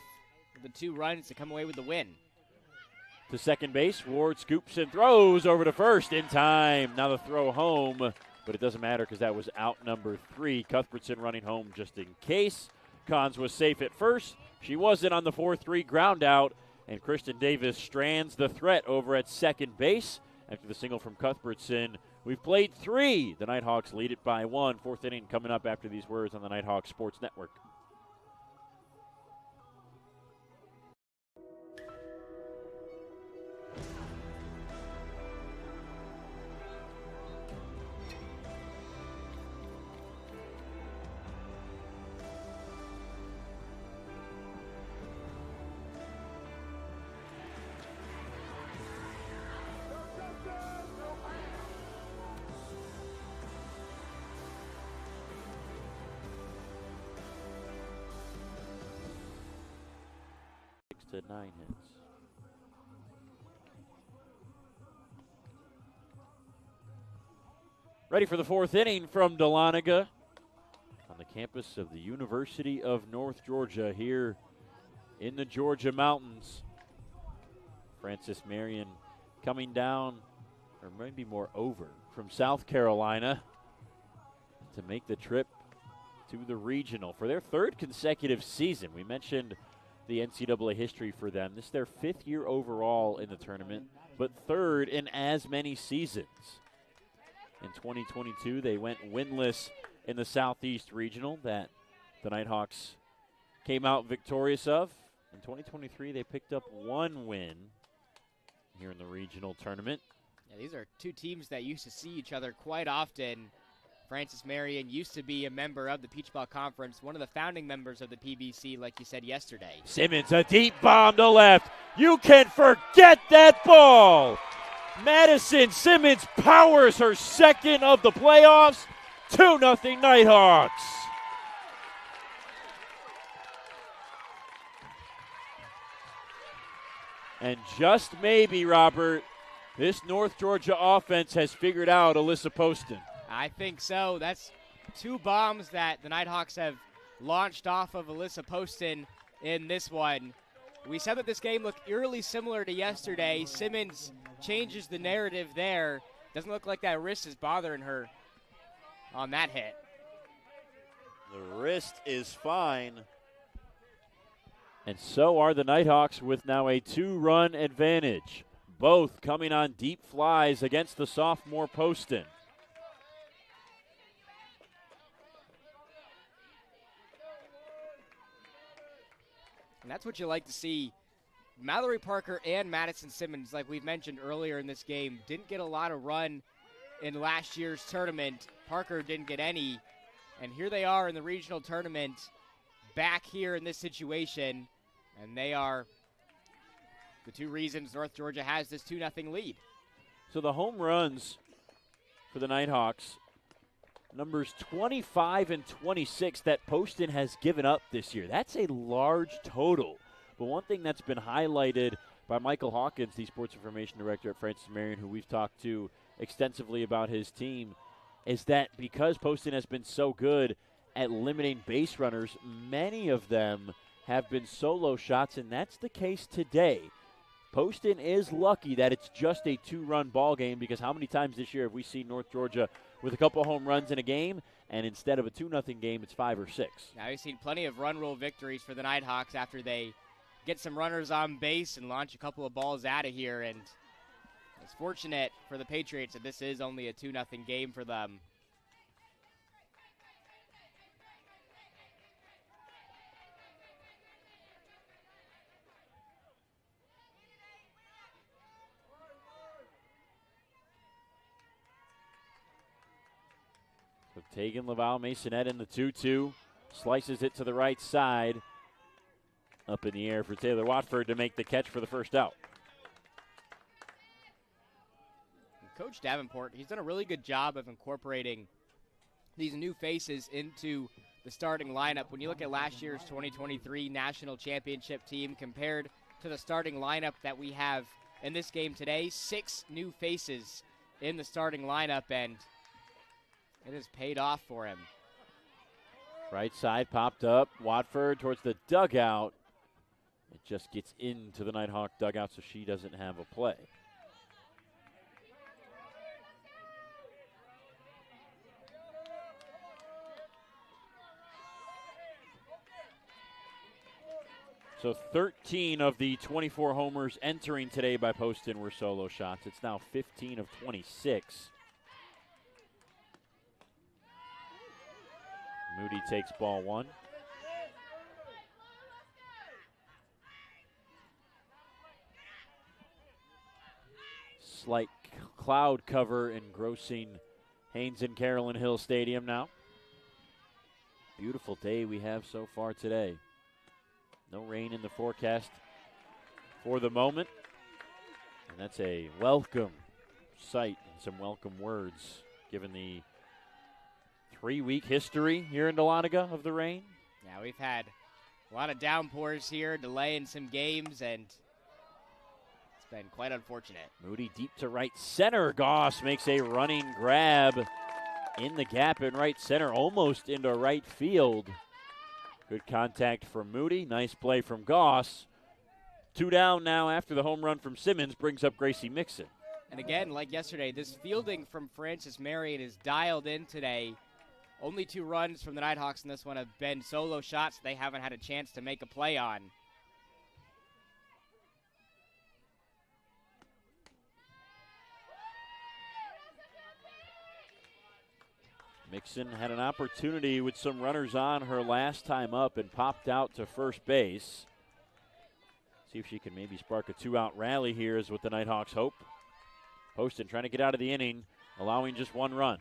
with the 2 runs to come away with the win. To second base, Ward scoops and throws over to first in time. Now the throw home, but it doesn't matter because that was out number 3. Cuthbertson running home just in case. Kahns was safe at first. She wasn't on the 4-3 ground out, and Kristen Davis strands the threat over at second base. After the single from Cuthbertson, we've played 3. The Nighthawks lead it by 1. 4th inning coming up after these words on the Nighthawks Sports Network. To 9 hits. Ready for the 4th inning from Dahlonega on the campus of the University of North Georgia here in the Georgia Mountains. Frances Marion coming down, or maybe more over, from South Carolina to make the trip to the regional for their 3rd consecutive season. We mentioned the NCAA history for them. This is their 5th year overall in the tournament, but 3rd in as many seasons. In 2022, they went winless in the Southeast Regional that the Nighthawks came out victorious of. In 2023, they picked up 1 win here in the regional tournament. Yeah, these are 2 teams that used to see each other quite often. Frances Marion used to be a member of the Peach Belt Conference, one of the founding members of the PBC, like you said yesterday. Simmons, a deep bomb to left. You can forget that ball. Madison Simmons powers her 2nd of the playoffs. 2-0 Nighthawks. And just maybe, Robert, this North Georgia offense has figured out Alyssa Poston. I think so. That's 2 bombs that the Nighthawks have launched off of Alyssa Poston in this one. We said that this game looked eerily similar to yesterday. Simmons changes the narrative there. Doesn't look like that wrist is bothering her on that hit. The wrist is fine. And so are the Nighthawks with now a 2-run advantage. Both coming on deep flies against the sophomore Poston. And that's what you like to see. Mallory Parker and Madison Simmons, like we've mentioned earlier in this game, didn't get a lot of run in last year's tournament. Parker didn't get any, and here they are in the regional tournament, back here in this situation, and they are the two reasons North Georgia has this 2-0 lead. So the home runs for the Nighthawks, numbers 25 and 26 that Poston has given up this year. That's a large total. But one thing that's been highlighted by Michael Hawkins, the sports information director at Francis Marion, who we've talked to extensively about his team, is that because Poston has been so good at limiting base runners, many of them have been solo shots, and that's the case today. Poston is lucky that it's just a 2-run ball game, because how many times this year have we seen North Georgia with a couple home runs in a game, and instead of a 2-0 game, it's 5 or 6. Now we've seen plenty of run rule victories for the Nighthawks after they get some runners on base and launch a couple of balls out of here, and it's fortunate for the Patriots that this is only a 2-0 game for them. So Tegan Laval Masonette in the 2-2, slices it to the right side. Up in the air for Taylor Watford to make the catch for the first out. Coach Davenport, he's done a really good job of incorporating these new faces into the starting lineup. When you look at last year's 2023 National Championship team compared to the starting lineup that we have in this game today, 6 new faces in the starting lineup, and it has paid off for him. Right side popped up. Watford towards the dugout. It just gets into the Nighthawk dugout, so she doesn't have a play. So 13 of the 24 homers entering today by Poston were solo shots. It's now 15 of 26. Moody takes ball 1. Slight cloud cover engrossing Haynes and Carolyn Hill Stadium now. Beautiful day we have so far today. No rain in the forecast for the moment. And that's a welcome sight and some welcome words given the 3-week history here in Dahlonega of the rain. Yeah, we've had a lot of downpours here, delaying some games, and it's been quite unfortunate. Moody deep to right center. Goss makes a running grab in the gap in right center, almost into right field. Good contact from Moody. Nice play from Goss. 2 down now after the home run from Simmons brings up Gracie Mixon. And again, like yesterday, this fielding from Francis Marion is dialed in today. Only 2 runs from the Nighthawks in this one have been solo shots they haven't had a chance to make a play on. Mixon had an opportunity with some runners on her last time up and popped out to first base. See if she can maybe spark a 2-out rally here is what the Nighthawks hope. Poston trying to get out of the inning, allowing just 1 run.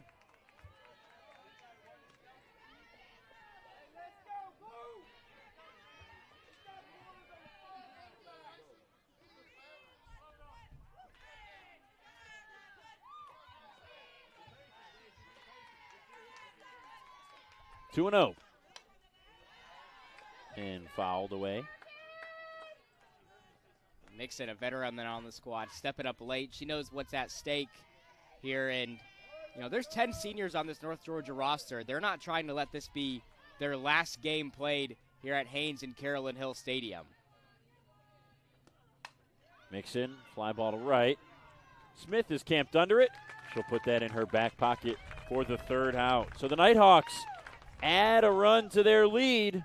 Two and 0. And fouled away. Mixon, a veteran then on the squad, stepping up late. She knows what's at stake here. And, you know, there's 10 seniors on this North Georgia roster. They're not trying to let this be their last game played here at Haynes and Carolyn Hill Stadium. Mixon, fly ball to right. Smith is camped under it. She'll put that in her back pocket for the 3rd out. So the Nighthawks add a run to their lead.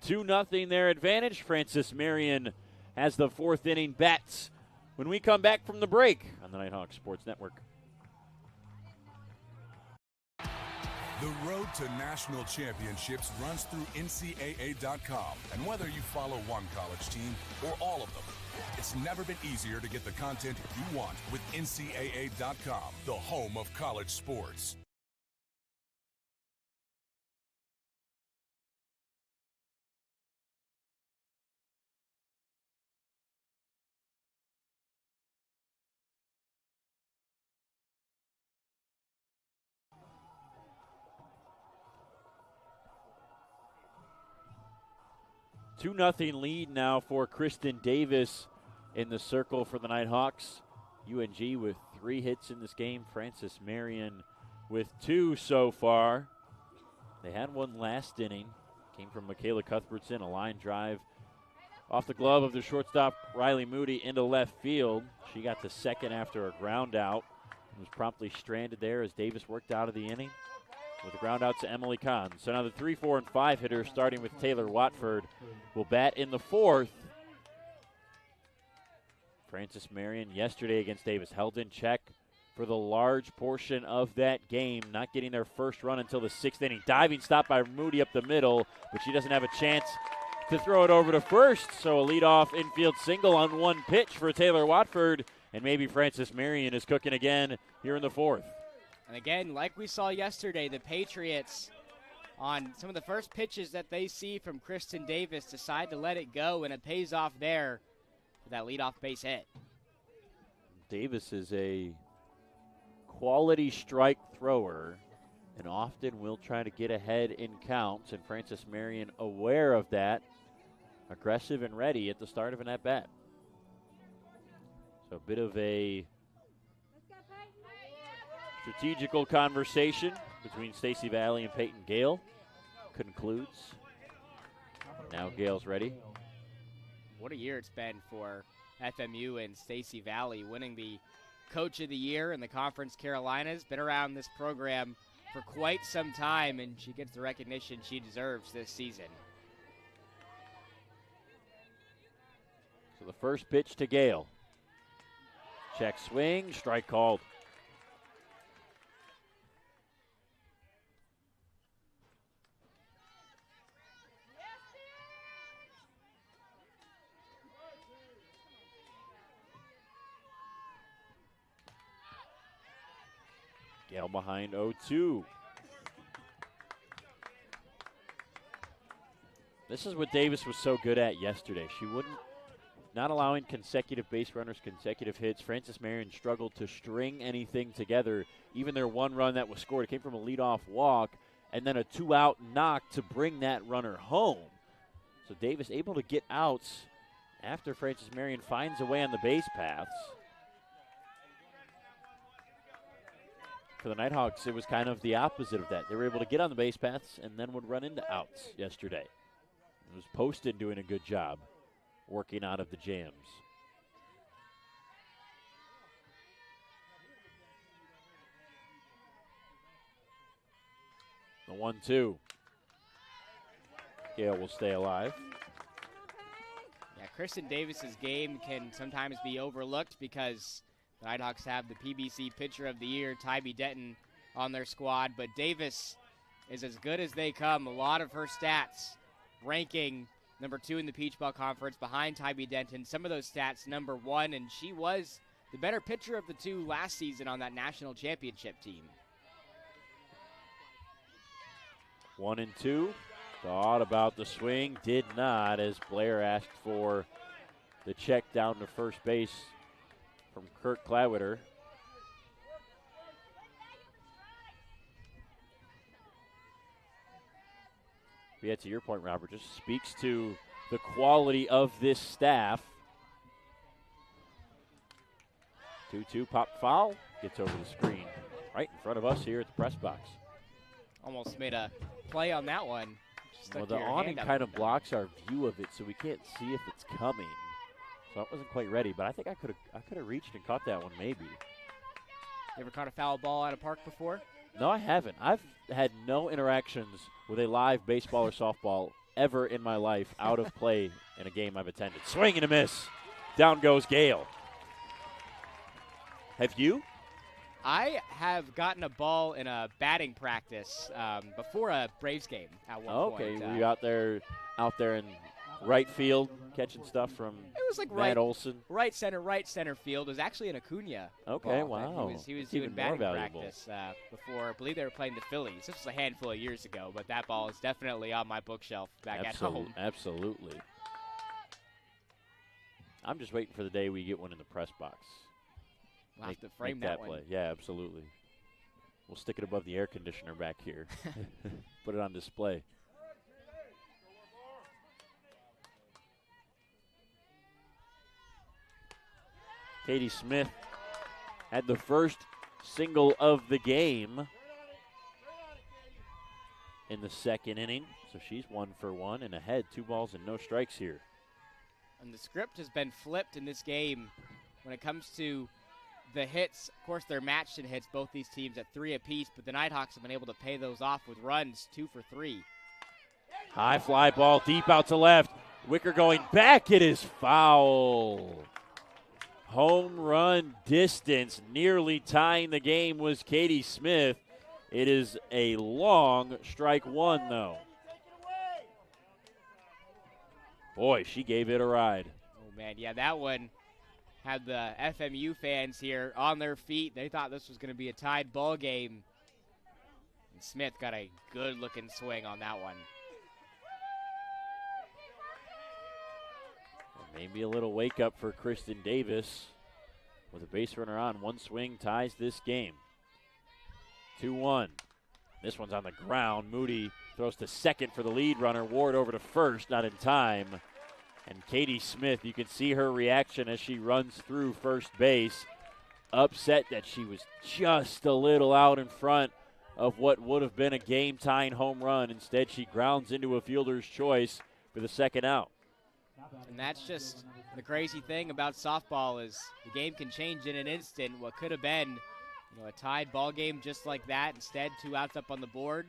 2-0 their advantage. Francis Marion has the 4th inning bats when we come back from the break on the Nighthawks Sports Network. The road to national championships runs through NCAA.com. And whether you follow one college team or all of them, it's never been easier to get the content you want with NCAA.com, the home of college sports. Two 2-0 lead now for Kristen Davis in the circle for the Nighthawks. UNG with 3 hits in this game. Frances Marion with 2 so far. They had one last inning. Came from Michaela Cuthbertson, a line drive off the glove of the shortstop Riley Moody into left field. She got to second after a ground out and was promptly stranded there as Davis worked out of the inning with a ground out to Emily Kahn. So now the 3, 4, and 5 hitters, starting with Taylor Watford, will bat in the 4th. Frances Marion yesterday against Davis held in check for the large portion of that game, not getting their first run until the 6th inning. Diving stop by Moody up the middle, but she doesn't have a chance to throw it over to first. So a leadoff infield single on one pitch for Taylor Watford, and maybe Frances Marion is cooking again here in the 4th. And again, like we saw yesterday, the Patriots, on some of the first pitches that they see from Kristen Davis, decide to let it go, and it pays off there for that leadoff base hit. Davis is a quality strike thrower and often will try to get ahead in counts, and Frances Marion, aware of that, aggressive and ready at the start of an at-bat. So a bit of a strategical conversation between Stacey Valley and Peyton Gale concludes. Now Gale's ready. What a year it's been for FMU and Stacey Valley, winning the Coach of the Year in the Conference Carolinas. Been around this program for quite some time, and she gets the recognition she deserves this season. So the first pitch to Gale. Check swing, strike called. Gale behind 0-2. This is what Davis was so good at yesterday. She wouldn't, not allowing consecutive base runners, consecutive hits. Frances Marion struggled to string anything together. Even their one run that was scored, it came from a leadoff walk and then a 2-out knock to bring that runner home. So Davis able to get outs after Frances Marion finds a way on the base paths. For the Nighthawks, it was kind of the opposite of that. They were able to get on the base paths and then would run into outs yesterday. It was Poston doing a good job working out of the jams. The 1-2. Gale will stay alive. Yeah, Kristen Davis's game can sometimes be overlooked because the Nighthawks have the PBC Pitcher of the Year, Tybee Denton, on their squad, but Davis is as good as they come. A lot of her stats ranking number 2 in the Peach Belt Conference behind Tybee Denton. Some of those stats number 1, and she was the better pitcher of the two last season on that national championship team. 1-2. Thought about the swing, did not, as Blair asked for the check down to first base from Kurt Clawitter. Yeah, to your point, Robert, just speaks to the quality of this staff. 2-2 pop foul, gets over the screen right in front of us here at the press box. Almost made a play on that one. Well, the awning kind of blocks our view of it, so we can't see if it's coming. So I wasn't quite ready, but I think I could have reached and caught that one maybe. You ever caught a foul ball at a park before? No, I haven't. I've had no interactions with a live baseball or softball ever in my life out of play in a game I've attended. Swing and a miss. Down goes Gale. Have you? I have gotten a ball in a batting practice before a Braves game at one point. Okay, were you out there in right field catching stuff from It was like Matt Olson? Right center field. It was actually an Acuna. Okay, ball that wow. He was That's doing even more batting valuable. practice before. I believe they were playing the Phillies. This was a handful of years ago, but that ball is definitely on my bookshelf back at home. Absolutely. I'm just waiting for the day we get one in the press box. We'll have to frame that one. play. Yeah, absolutely. We'll stick it above the air conditioner back here. Put it on display. Katie Smith had the first single of the game in the second inning. So she's 1 for 1 and ahead, 2 balls and no strikes here. And the script has been flipped in this game when it comes to the hits. Of course, they're matched in hits, both these teams at 3 apiece, but the Nighthawks have been able to pay those off with runs, 2 for 3. High fly ball deep out to left. Wicker going back. It is foul. Home run distance, nearly tying the game, was Katie Smith. It is a long strike one, though. Boy, she gave it a ride. Oh, man, yeah, that one had the FMU fans here on their feet. They thought this was going to be a tied ball game. And Smith got a good-looking swing on that one. Maybe a little wake-up for Kristen Davis. With a base runner on, one swing ties this game. 2-1. This one's on the ground. Moody throws to second for the lead runner. Ward over to first, not in time. And Katie Smith, you can see her reaction as she runs through first base. Upset that she was just a little out in front of what would have been a game-tying home run. Instead, she grounds into a fielder's choice for the second out. And that's just the crazy thing about softball is the game can change in an instant. What could have been a tied ball game just like that. Instead, 2 outs up on the board.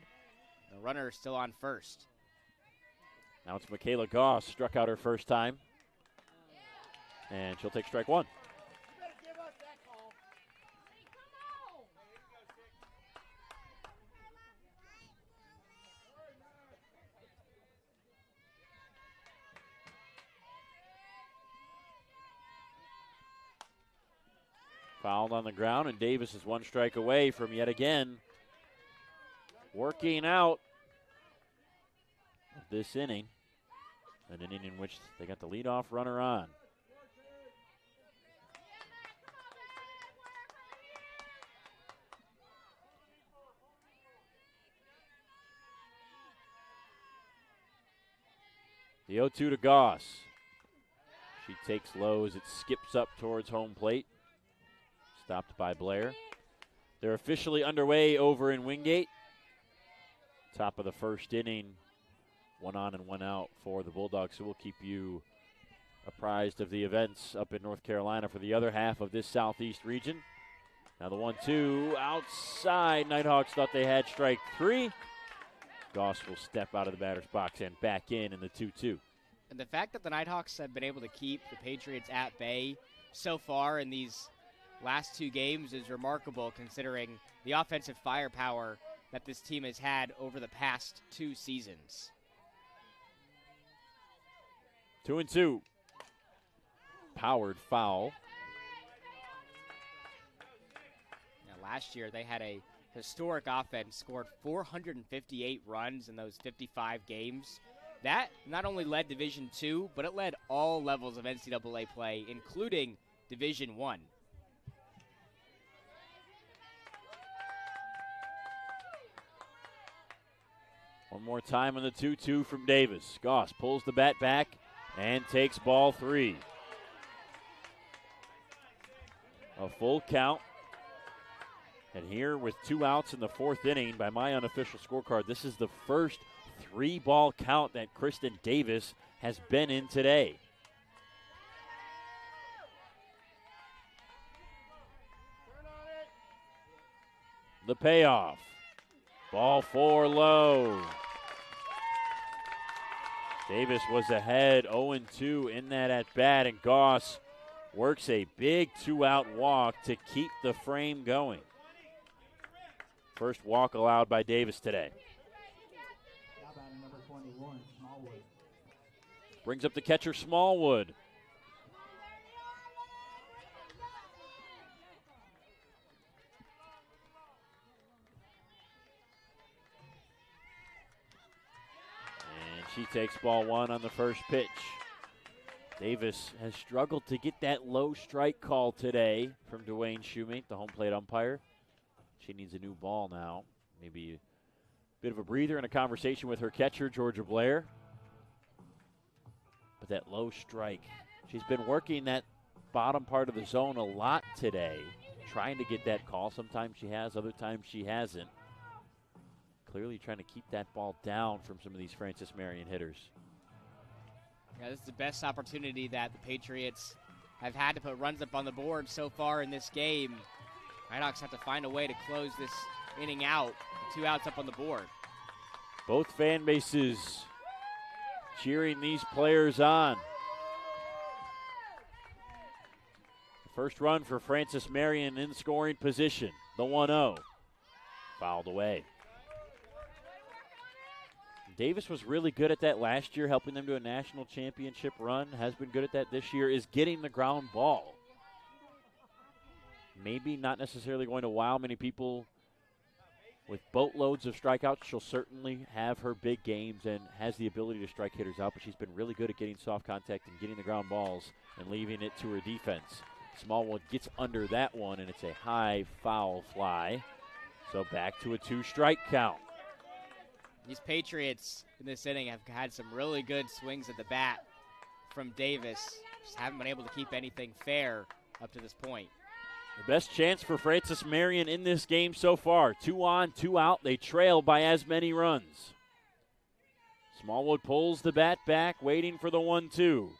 The runner is still on first. Now it's Michaela Goss, struck out her first time. And she'll take strike one. Fouled on the ground, and Davis is 1 strike away from yet again working out this inning. An inning in which they got the leadoff runner on. The 0-2 to Goss. She takes low as it skips up towards home plate. Stopped by Blair. They're officially underway over in Wingate. Top of the first inning. 1 on and 1 out for the Bulldogs. So we'll keep you apprised of the events up in North Carolina for the other half of this Southeast region. Now the 1-2 outside. Nighthawks thought they had strike 3. Goss will step out of the batter's box and back in the 2-2. And the fact that the Nighthawks have been able to keep the Patriots at bay so far in these last 2 games is remarkable, considering the offensive firepower that this team has had over the past 2 seasons. 2-2. Powered foul. Now, last year they had a historic offense, scored 458 runs in those 55 games. That not only led Division II, but it led all levels of NCAA play, including Division I. One more time on the 2-2 from Davis. Goss pulls the bat back and takes ball 3. A full count. And here with 2 outs in the 4th inning, by my unofficial scorecard, this is the first 3-ball count that Kristen Davis has been in today. The payoff. Ball 4 low. Davis was ahead 0-2 in that at-bat, and Goss works a big 2-out walk to keep the frame going. First walk allowed by Davis today. Now batting number 21, Smallwood. Brings up the catcher, Smallwood. And she takes ball one on the first pitch. Davis has struggled to get that low strike call today from Dwayne Shoemate, the home plate umpire. She needs a new ball now. Maybe a bit of a breather and a conversation with her catcher, Georgia Blair. But that low strike, she's been working that bottom part of the zone a lot today, trying to get that call. Sometimes she has, other times she hasn't. Clearly trying to keep that ball down from some of these Francis Marion hitters. Yeah, this is the best opportunity that the Patriots have had to put runs up on the board so far in this game. Nighthawks have to find a way to close this inning out. 2 outs up on the board. Both fan bases cheering these players on. The first run for Francis Marion in scoring position. The 1-0. Fouled away. Davis was really good at that last year, helping them to a national championship run. Has been good at that this year, is getting the ground ball. Maybe not necessarily going to wow many people with boatloads of strikeouts. She'll certainly have her big games and has the ability to strike hitters out, but she's been really good at getting soft contact and getting the ground balls and leaving it to her defense. Smallwood gets under that one, and it's a high foul fly. So back to a 2-strike count. These Patriots in this inning have had some really good swings at the bat from Davis. Just haven't been able to keep anything fair up to this point. The best chance for Francis Marion in this game so far. 2 on, 2 out. They trail by as many runs. Smallwood pulls the bat back, waiting for the 1-2.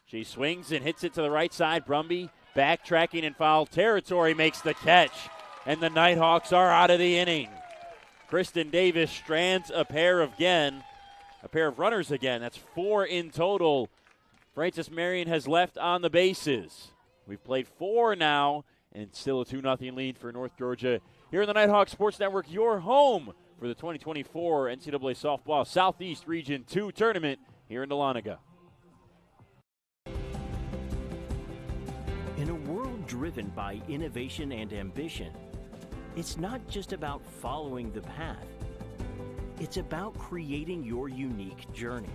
She swings and hits it to the right side. Brumby backtracking in foul territory makes the catch, and the Nighthawks are out of the inning. Kristen Davis strands a pair of runners again. That's 4 in total. Francis Marion has left on the bases. We've played 4 now, and still a 2-0 lead for North Georgia. Here in the Nighthawk Sports Network, your home for the 2024 NCAA Softball Southeast Region 2 tournament here in Dahlonega. In a world driven by innovation and ambition, it's not just about following the path. It's about creating your unique journey.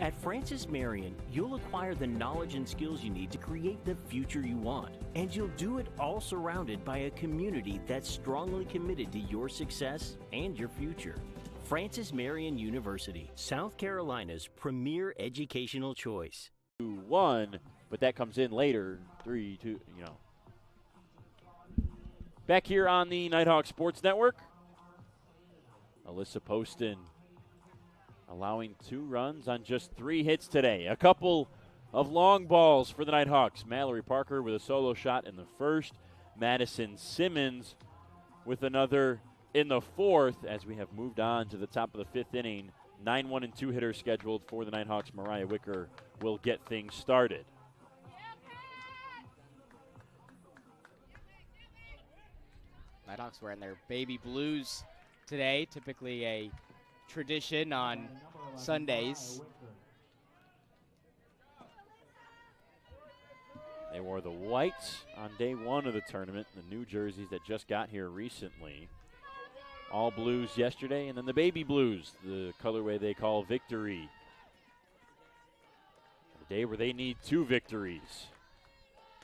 At Francis Marion, you'll acquire the knowledge and skills you need to create the future you want. And you'll do it all surrounded by a community that's strongly committed to your success and your future. Francis Marion University, South Carolina's premier educational choice. 2-1, but that comes in later. 3-2, Back here on the Nighthawk Sports Network, Alyssa Poston allowing 2 runs on just 3 hits today. A couple of long balls for the Nighthawks. Mallory Parker with a solo shot in the first. Madison Simmons with another in the fourth, as we have moved on to the top of the 5th inning. 9-1 and 2 hitters scheduled for the Nighthawks. Mariah Wicker will get things started. Nighthawks wearing their baby blues today, typically a tradition on Sundays. They wore the whites on day 1 of the tournament, the new jerseys that just got here recently. All blues yesterday, and then the baby blues, the colorway they call victory. The day where they need 2 victories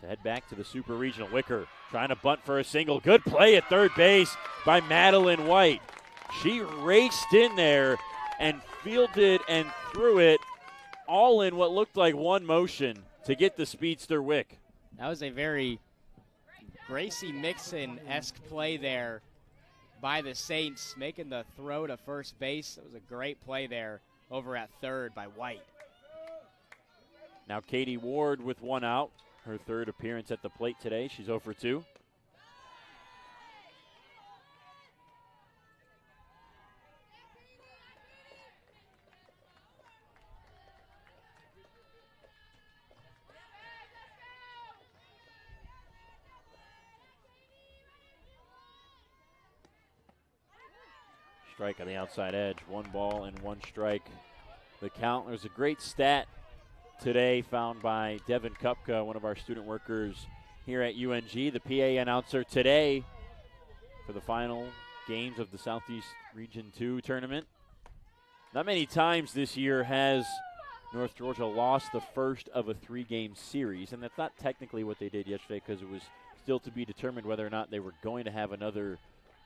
to head back to the Super Regional. Wicker trying to bunt for a single. Good play at third base by Madeline White. She raced in there and fielded and threw it all in what looked like one motion to get the speedster Wick. That was a very Gracie Mixon-esque play there by the Saints, making the throw to first base. It was a great play there over at third by White. Now Katie Ward with 1 out. Her 3rd appearance at the plate today. She's 0 for 2. Strike on the outside edge. 1 ball and 1 strike. The count. There's a great stat today found by Devin Kupka, one of our student workers here at UNG, the PA announcer today for the final games of the Southeast Region 2 tournament. Not many times this year has North Georgia lost the first of a 3-game series, and that's not technically what they did yesterday because it was still to be determined whether or not they were going to have another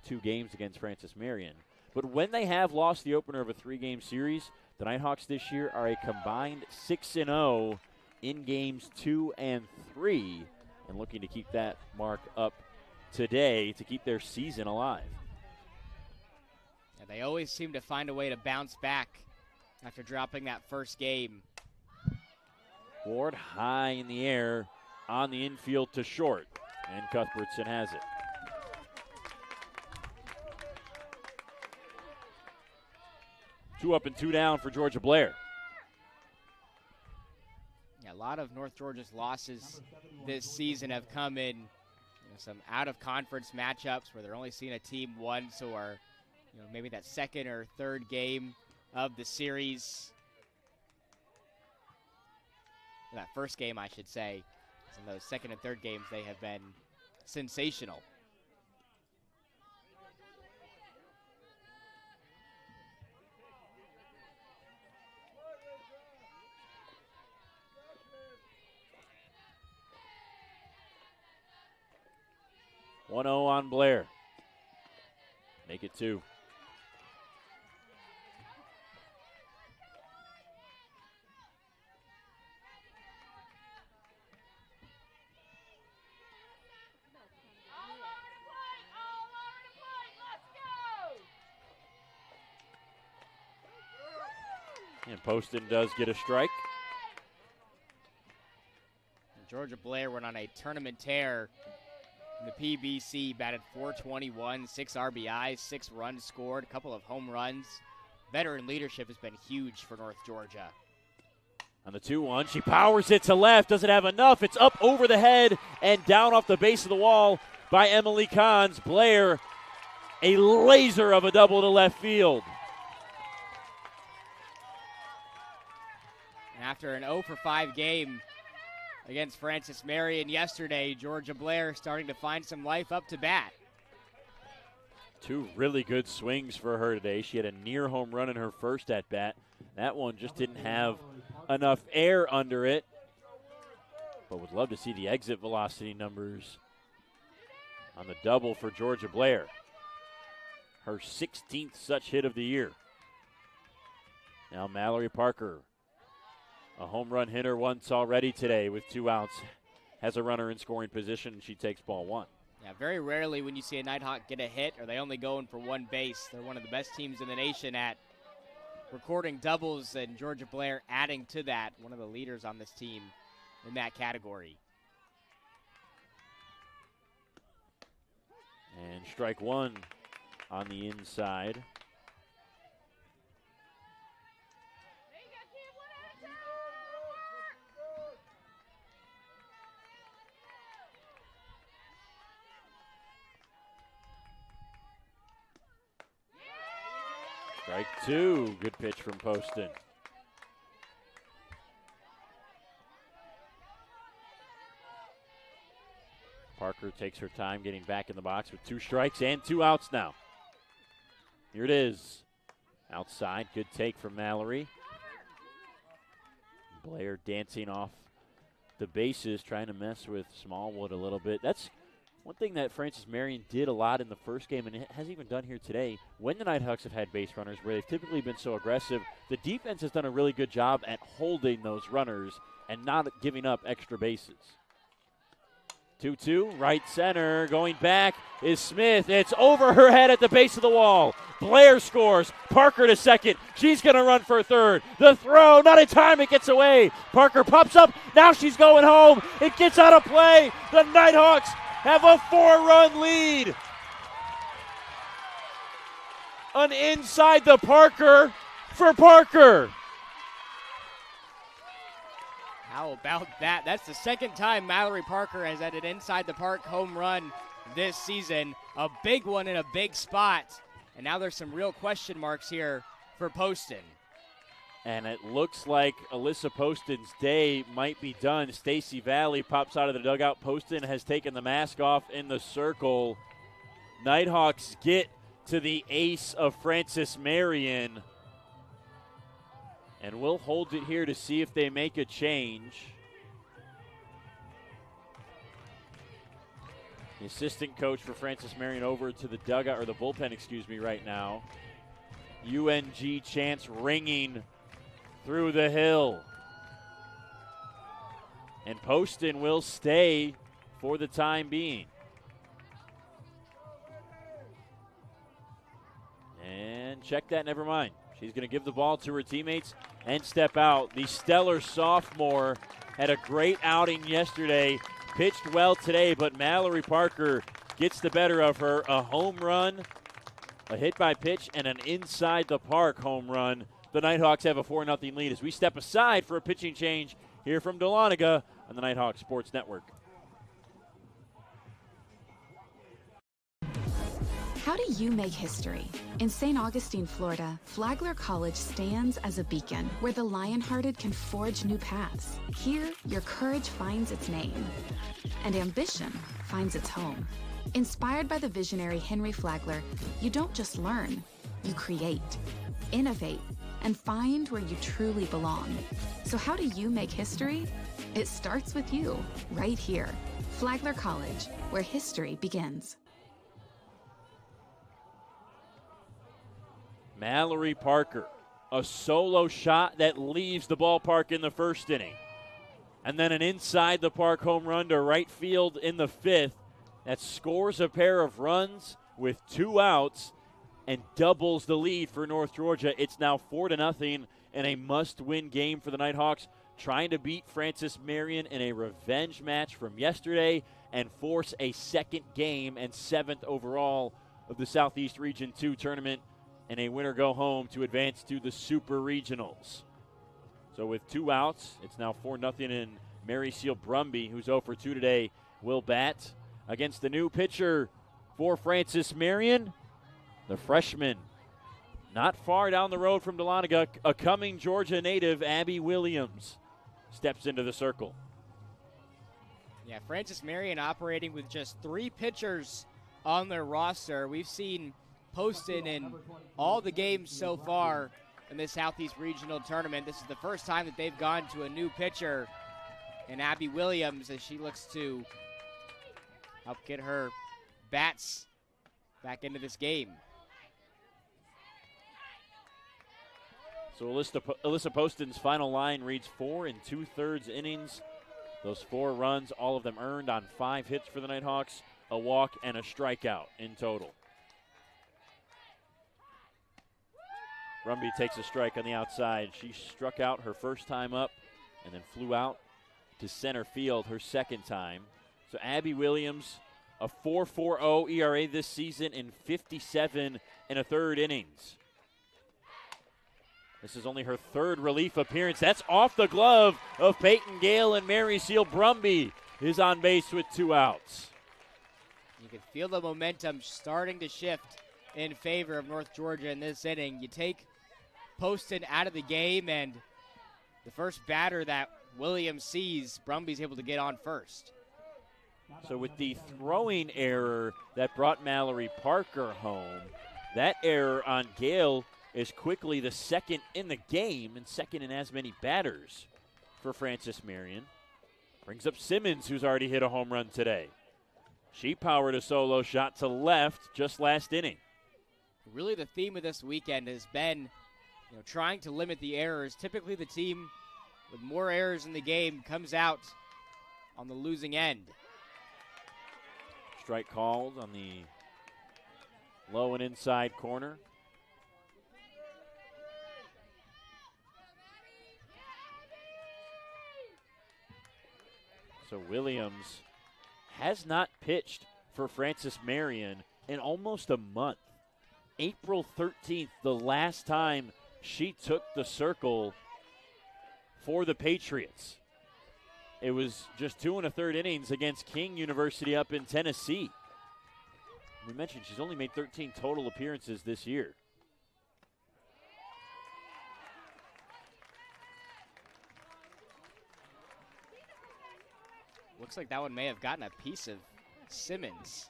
2 games against Francis Marion. But when they have lost the opener of a 3-game series, the Nighthawks this year are a combined 6-0 in games 2 and 3, and looking to keep that mark up today to keep their season alive. Yeah, they always seem to find a way to bounce back after dropping that first game. Ward high in the air on the infield to short, and Cuthbertson has it. Two up and 2 down for Georgia Blair. Yeah, a lot of North Georgia's losses this season have come in some out-of-conference matchups where they're only seeing a team once, or maybe that second or third game of the series. That first game, I should say. In those second and third games, they have been sensational. One 1-0 on Blair. Make it 2. And Poston does get a strike. Georgia Blair went on a tournament tear in the PBC, batted .421, 6 RBIs, 6 runs scored, a couple of home runs. Veteran leadership has been huge for North Georgia. On the 2-1, she powers it to left, doesn't have enough. It's up over the head and down off the base of the wall by Emily Kahns. Blair, a laser of a double to left field. After an 0-for-5 game against Francis Marion yesterday, Georgia Blair starting to find some life up to bat. 2 really good swings for her today. She had a near home run in her first at-bat. That one just didn't have enough air under it. But would love to see the exit velocity numbers on the double for Georgia Blair. Her 16th such hit of the year. Now Mallory Parker, a home run hitter once already today with 2 outs, has a runner in scoring position, and she takes ball 1. Yeah, very rarely when you see a Nighthawk get a hit are they only going for 1 base. They're one of the best teams in the nation at recording doubles, and Georgia Blair adding to that, one of the leaders on this team in that category. And strike 1 on the inside. Strike 2, good pitch from Poston. Parker takes her time getting back in the box with 2 strikes and 2 outs now. Here it is. Outside, good take from Mallory. Blair dancing off the bases, trying to mess with Smallwood a little bit. That's one thing that Francis Marion did a lot in the first game, and it has even done here today. When the Nighthawks have had base runners, where they've typically been so aggressive, the defense has done a really good job at holding those runners and not giving up extra bases. 2-2, right center, going back is Smith. It's over her head at the base of the wall. Blair scores. Parker to second. She's going to run for third. The throw, not in time, it gets away. Parker pops up. Now she's going home. It gets out of play. The Nighthawks have a 4-run lead. An inside the Parker for Parker. How about that? That's the second time Mallory Parker has had an inside the park home run this season. A big one in a big spot. And now there's some real question marks here for Poston. And it looks like Alyssa Poston's day might be done. Stacy Valley pops out of the dugout. Poston has taken the mask off in the circle. Nighthawks get to the ace of Francis Marion. And we'll hold it here to see if they make a change. The assistant coach for Francis Marion over to the dugout, or the bullpen, right now. UNG chants ringing through the hill. And Poston will stay for the time being. And check that, never mind. She's going to give the ball to her teammates and step out. The stellar sophomore had a great outing yesterday, pitched well today, but Mallory Parker gets the better of her. A home run, a hit by pitch, and an inside the park home run. The Nighthawks have a 4-0 lead as we step aside for a pitching change here from Dahlonega on the Nighthawks Sports Network. How do you make history? In St. Augustine, Florida, Flagler College stands as a beacon where the lion-hearted can forge new paths. Here, your courage finds its name, and ambition finds its home. Inspired by the visionary Henry Flagler, you don't just learn, you create, innovate, and find where you truly belong. So how do you make history? It starts with you, right here. Flagler College, where history begins. Mallory Parker, a solo shot that leaves the ballpark in the first inning. And then an inside the park home run to right field in the fifth that scores a pair of runs with 2 outs and doubles the lead for North Georgia. It's now 4-0 in a must-win game for the Nighthawks, trying to beat Francis Marion in a revenge match from yesterday and force a second game and 7th overall of the Southeast Region 2 tournament and a winner-go-home to advance to the Super Regionals. So with 2 outs, it's now 4-0, and Mary Seal Brumby, who's 0 for 2 today, will bat against the new pitcher for Francis Marion, the freshman. Not far down the road from Dahlonega, a Cumming, Georgia native, Abby Williams, steps into the circle. Yeah, Francis Marion operating with just 3 pitchers on their roster. We've seen Poston in all the games so far in this Southeast Regional Tournament. This is the first time that they've gone to a new pitcher, and Abby Williams, as she looks to help get her bats back into this game. So Alyssa Poston's final line reads 4 2/3 innings. Those 4 runs, all of them earned on 5 hits for the Nighthawks, a walk and a strikeout in total. Brumby takes a strike on the outside. She struck out her first time up and then flew out to center field her second time. So Abby Williams, a 4.40 ERA this season in 57 1/3 innings. This is only her 3rd relief appearance. That's off the glove of Peyton Gale, and Mary Seal Brumby is on base with 2 outs. You can feel the momentum starting to shift in favor of North Georgia in this inning. You take Poston out of the game, and the first batter that Williams sees, Brumby's able to get on first. So with the throwing error that brought Mallory Parker home, that error on Gale is quickly the second in the game and second in as many batters for Francis Marion. Brings up Simmons, who's already hit a home run today. She powered a solo shot to left just last inning. Really the theme of this weekend has been trying to limit the errors. Typically the team with more errors in the game comes out on the losing end. Strike called on the low and inside corner. So Williams has not pitched for Francis Marion in almost a month. April 13th, the last time she took the circle for the Patriots. It was just 2 1/3 innings against King University up in Tennessee. we mentioned, she's only made 13 total appearances this year. Looks like that one may have gotten a piece of Simmons.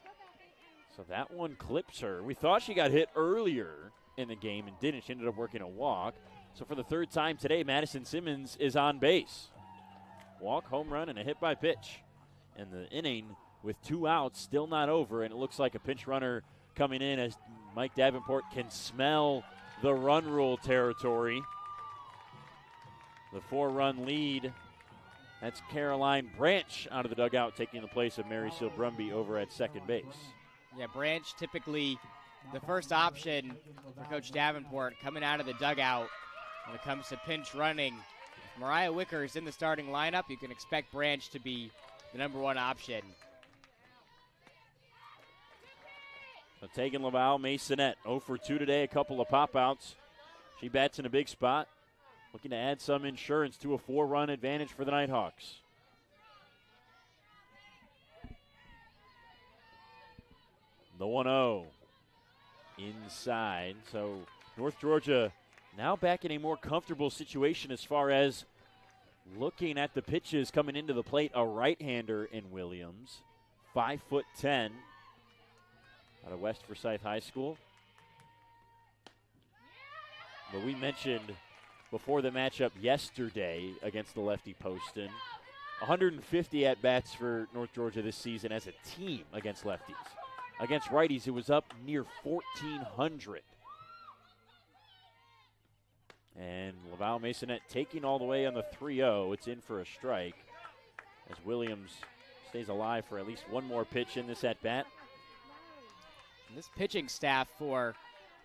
So that one clips her. We thought she got hit earlier in the game and didn't. She ended up working a walk. So for the third time today, Madison Simmons is on base. Walk, home run, and a hit by pitch. And the inning with 2 outs still not over, and it looks like a pinch runner coming in as Mike Davenport can smell the run rule territory. The 4-run lead. That's Caroline Branch out of the dugout, taking the place of Mary Sil Brumby over at second base. Yeah, Branch typically the first option for Coach Davenport coming out of the dugout when it comes to pinch running. If Mariah Wicker is in the starting lineup, you can expect Branch to be the number 1 option. So Tegan Laval, Masonette, 0 for 2 today, a couple of pop-outs. She bats in a big spot, looking to add some insurance to a 4-run advantage for the Nighthawks. The 1-0 inside. So North Georgia now back in a more comfortable situation as far as looking at the pitches coming into the plate. A right-hander in Williams, 5'10", out of West Forsyth High School. But we mentioned before the matchup yesterday against the lefty Poston, 150 at-bats for North Georgia this season as a team against lefties. Against righties, it was up near 1,400. And Laval Masonette taking all the way on the 3-0. It's in for a strike as Williams stays alive for at least one more pitch in this at-bat. This pitching staff for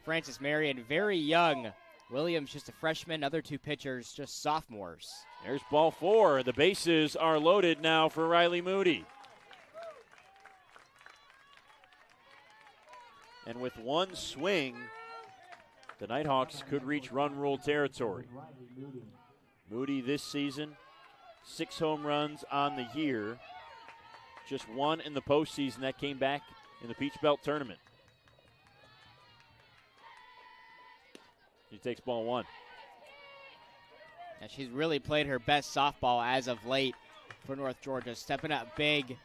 Francis Marion, very young. Williams just a freshman, other 2 pitchers just sophomores. There's ball 4. The bases are loaded now for Riley Moody. And with one swing, the Nighthawks could reach run rule territory. Moody this season, 6 home runs on the year. Just 1 in the postseason that came back in the Peach Belt tournament. She takes ball 1. And she's really played her best softball as of late for North Georgia, stepping up big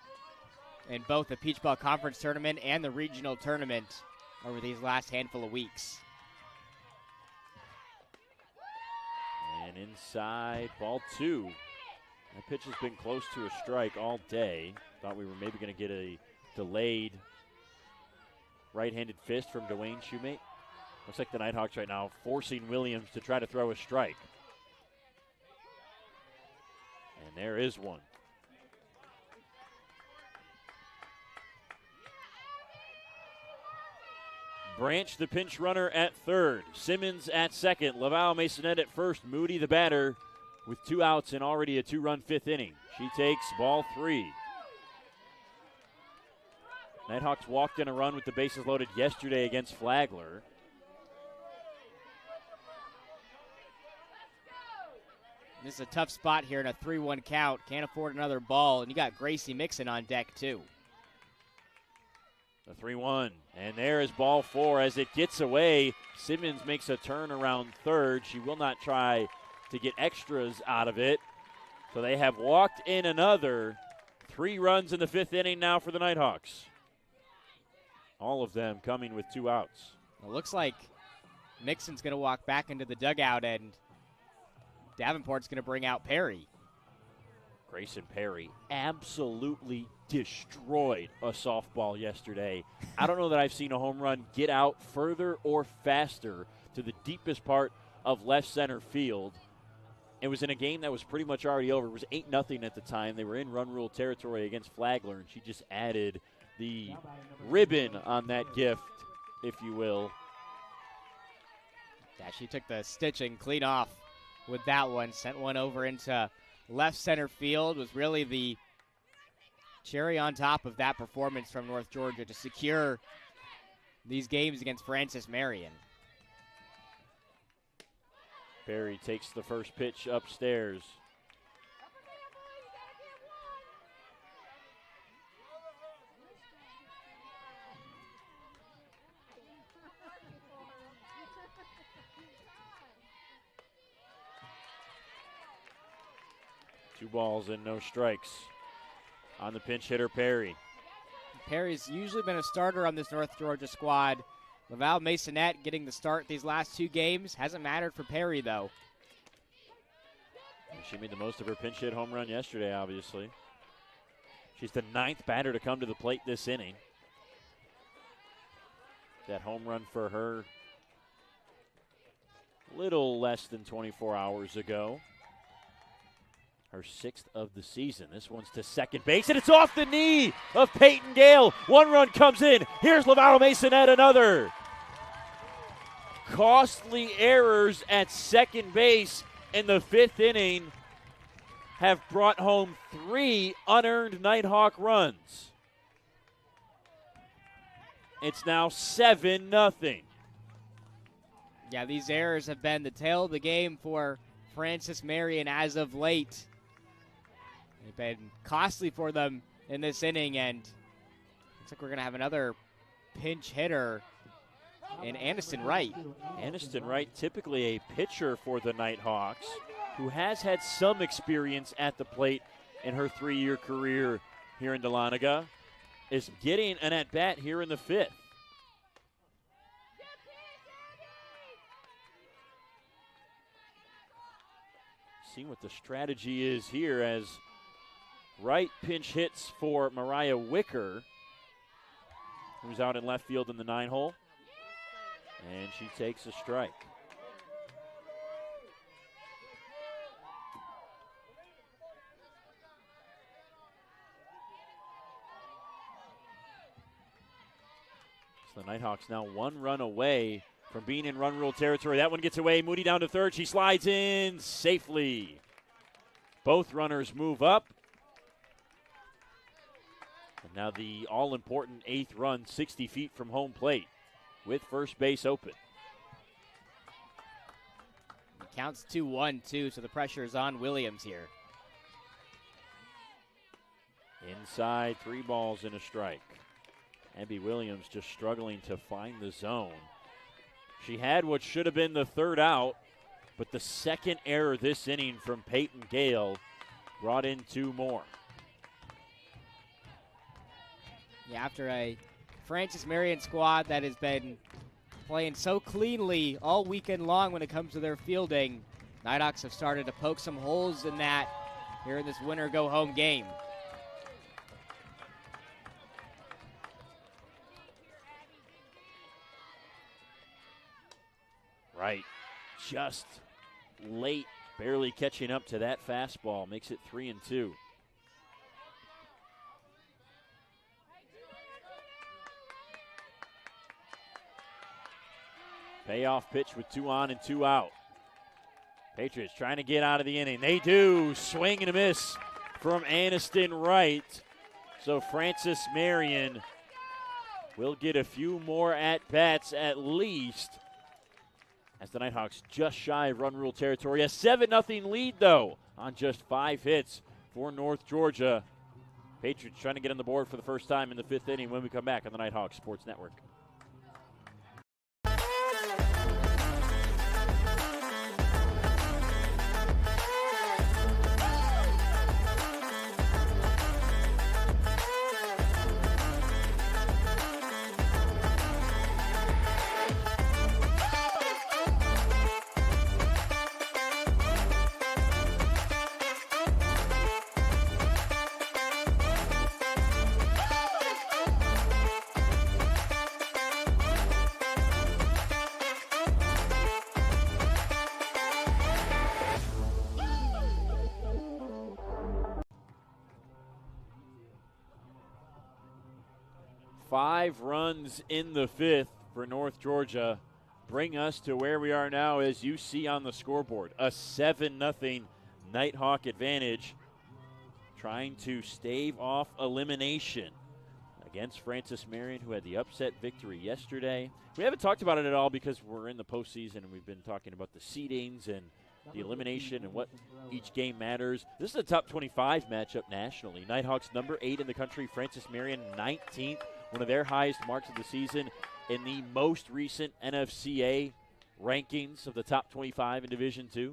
in both the Peach Belt Conference tournament and the regional tournament over these last handful of weeks. And inside, ball 2. That pitch has been close to a strike all day. Thought we were maybe going to get a delayed right-handed fist from Dwayne Shoemate. Looks like the Nighthawks right now forcing Williams to try to throw a strike. And there is one. Branch, the pinch runner, at third. Simmons at second. Laval Masonette at first. Moody, the batter, with 2 outs and already a 2-run 5th inning. She takes ball 3. Nighthawks walked in a run with the bases loaded yesterday against Flagler. This is a tough spot here in a 3-1 count. Can't afford another ball, and you got Gracie Mixon on deck too. The 3-1, and there is ball 4 as it gets away. Simmons makes a turn around third. She will not try to get extras out of it. So they have walked in another. 3 runs in the 5th inning now for the Nighthawks. All of them coming with 2 outs. It looks like Mixon's going to walk back into the dugout, and Davenport's going to bring out Perry. Grayson Perry absolutely destroyed a softball yesterday. I don't know that I've seen a home run get out further or faster to the deepest part of left center field. It was in a game that was pretty much already over. It was 8-0 at the time. They were in run rule territory against Flagler, and she just added the ribbon on that gift, if you will. Yeah, she took the stitching clean off with that one. Sent one over into left center field. Was really the cherry on top of that performance from North Georgia to secure these games against Francis Marion. Perry takes the first pitch upstairs. 2 balls and no strikes on the pinch hitter, Perry. Perry's usually been a starter on this North Georgia squad. Laval Masonette getting the start these last 2 games. Hasn't mattered for Perry, though. And she made the most of her pinch hit home run yesterday, obviously. She's the 9th batter to come to the plate this inning. That home run for her little less than 24 hours ago. Her 6th of the season. This one's to second base, and it's off the knee of Peyton Gale. 1 run comes in. Here's Laval Masonette, another. Costly errors at second base in the 5th inning have brought home 3 unearned Nighthawk runs. It's now 7-0. Yeah, these errors have been the tail of the game for Francis Marion as of late. They've been costly for them in this inning, and looks like we're going to have another pinch hitter in Aniston Wright. Aniston Wright, typically a pitcher for the Nighthawks, who has had some experience at the plate in her 3-year career here in Dahlonega, is getting an at-bat here in the 5th. See what the strategy is here as Wright pinch hits for Mariah Wicker, who's out in left field in the 9-hole. And she takes a strike. So the Nighthawks now 1 run away from being in run rule territory. That one gets away. Moody down to third. She slides in safely. Both runners move up. And now the all-important 8th run, 60 feet from home plate with first base open. It counts 2-1, too, so the pressure is on Williams here. Inside, 3 balls and a strike. Abby Williams just struggling to find the zone. She had what should have been the 3rd out, but the 2nd error this inning from Peyton Gale brought in 2 more. Yeah, after a Francis Marion squad that has been playing so cleanly all weekend long when it comes to their fielding, Nighthawks have started to poke some holes in that here in this winter go-home game. Right, just late, barely catching up to that fastball, makes it 3-2. Payoff pitch with 2 on and 2 out. Patriots trying to get out of the inning. They do. Swing and a miss from Aniston Wright. So Francis Marion will get a few more at-bats at least, as the Nighthawks just shy of run rule territory. A 7-0 lead, though, on just 5 hits for North Georgia. Patriots trying to get on the board for the first time in the 5th inning when we come back on the Nighthawks Sports Network. Five runs in the 5th for North Georgia bring us to where we are now, as you see on the scoreboard. A 7-0 Nighthawk advantage, trying to stave off elimination against Francis Marion, who had the upset victory yesterday. We haven't talked about it at all because we're in the postseason and we've been talking about the seedings and the elimination and what each game matters. This is a top 25 matchup nationally. Nighthawks number 8 in the country, Francis Marion 19th. One of their highest marks of the season in the most recent NFCA rankings of the top 25 in Division II.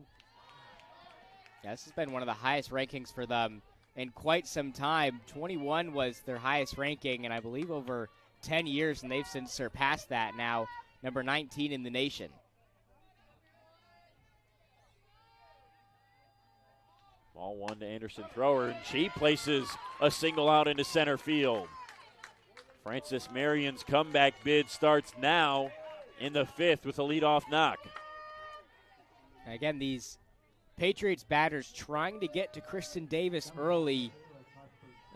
Yeah, this has been one of the highest rankings for them in quite some time. 21 was their highest ranking, and I believe over 10 years, and they've since surpassed that now, number 19 in the nation. Ball one to Anderson thrower, and she places a single out into center field. Francis Marion's comeback bid starts now in the fifth with a leadoff knock. And again, these Patriots batters trying to get to Kristen Davis early,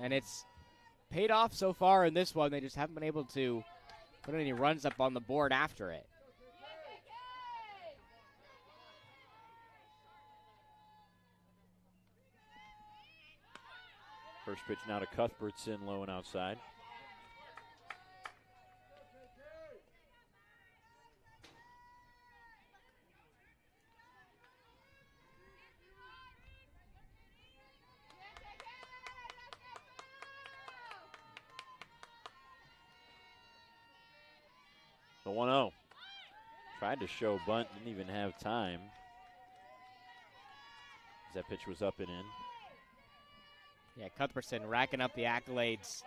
and it's paid off so far in this one. They just haven't been able to put any runs up on the board after it. First pitch now to Cuthbertson, low and outside. The 1-0. Tried to show bunt, didn't even have time. As that pitch was up and in. Yeah, Cuthbertson racking up the accolades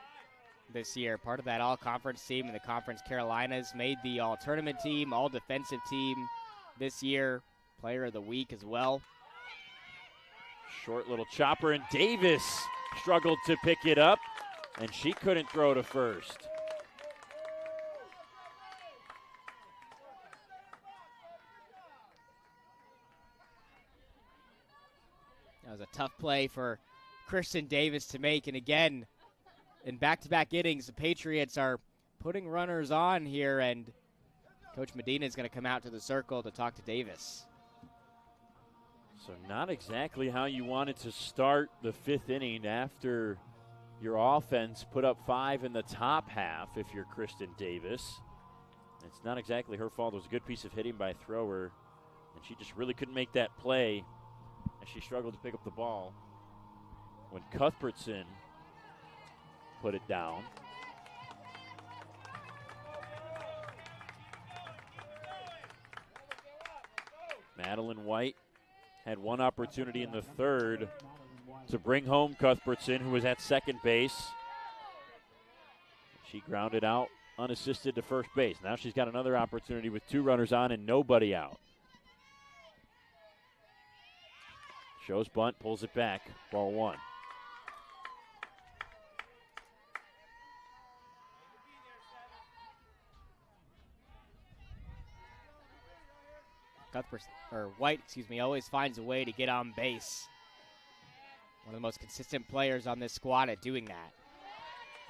this year. Part of that all-conference team in the Conference Carolinas. Made the all-tournament team, all-defensive team this year. Player of the week as well. Short little chopper, and Davis struggled to pick it up, and she couldn't throw to first. That was a tough play for Kristen Davis to make. And again, in back-to-back innings, the Patriots are putting runners on here, and Coach Medina is going to come out to the circle to talk to Davis. So not exactly how you wanted to start the fifth inning after your offense put up 5 in the top half if you're Kristen Davis. It's not exactly her fault. It was a good piece of hitting by thrower, and she just really couldn't make that play as she struggled to pick up the ball when Cuthbertson put it down. Madeline White had one opportunity in the third to bring home Cuthbertson, who was at second base. She grounded out unassisted to first base. Now she's got another opportunity with 2 runners on and nobody out. Shows bunt, pulls it back, ball 1. White, always finds a way to get on base. One of the most consistent players on this squad at doing that.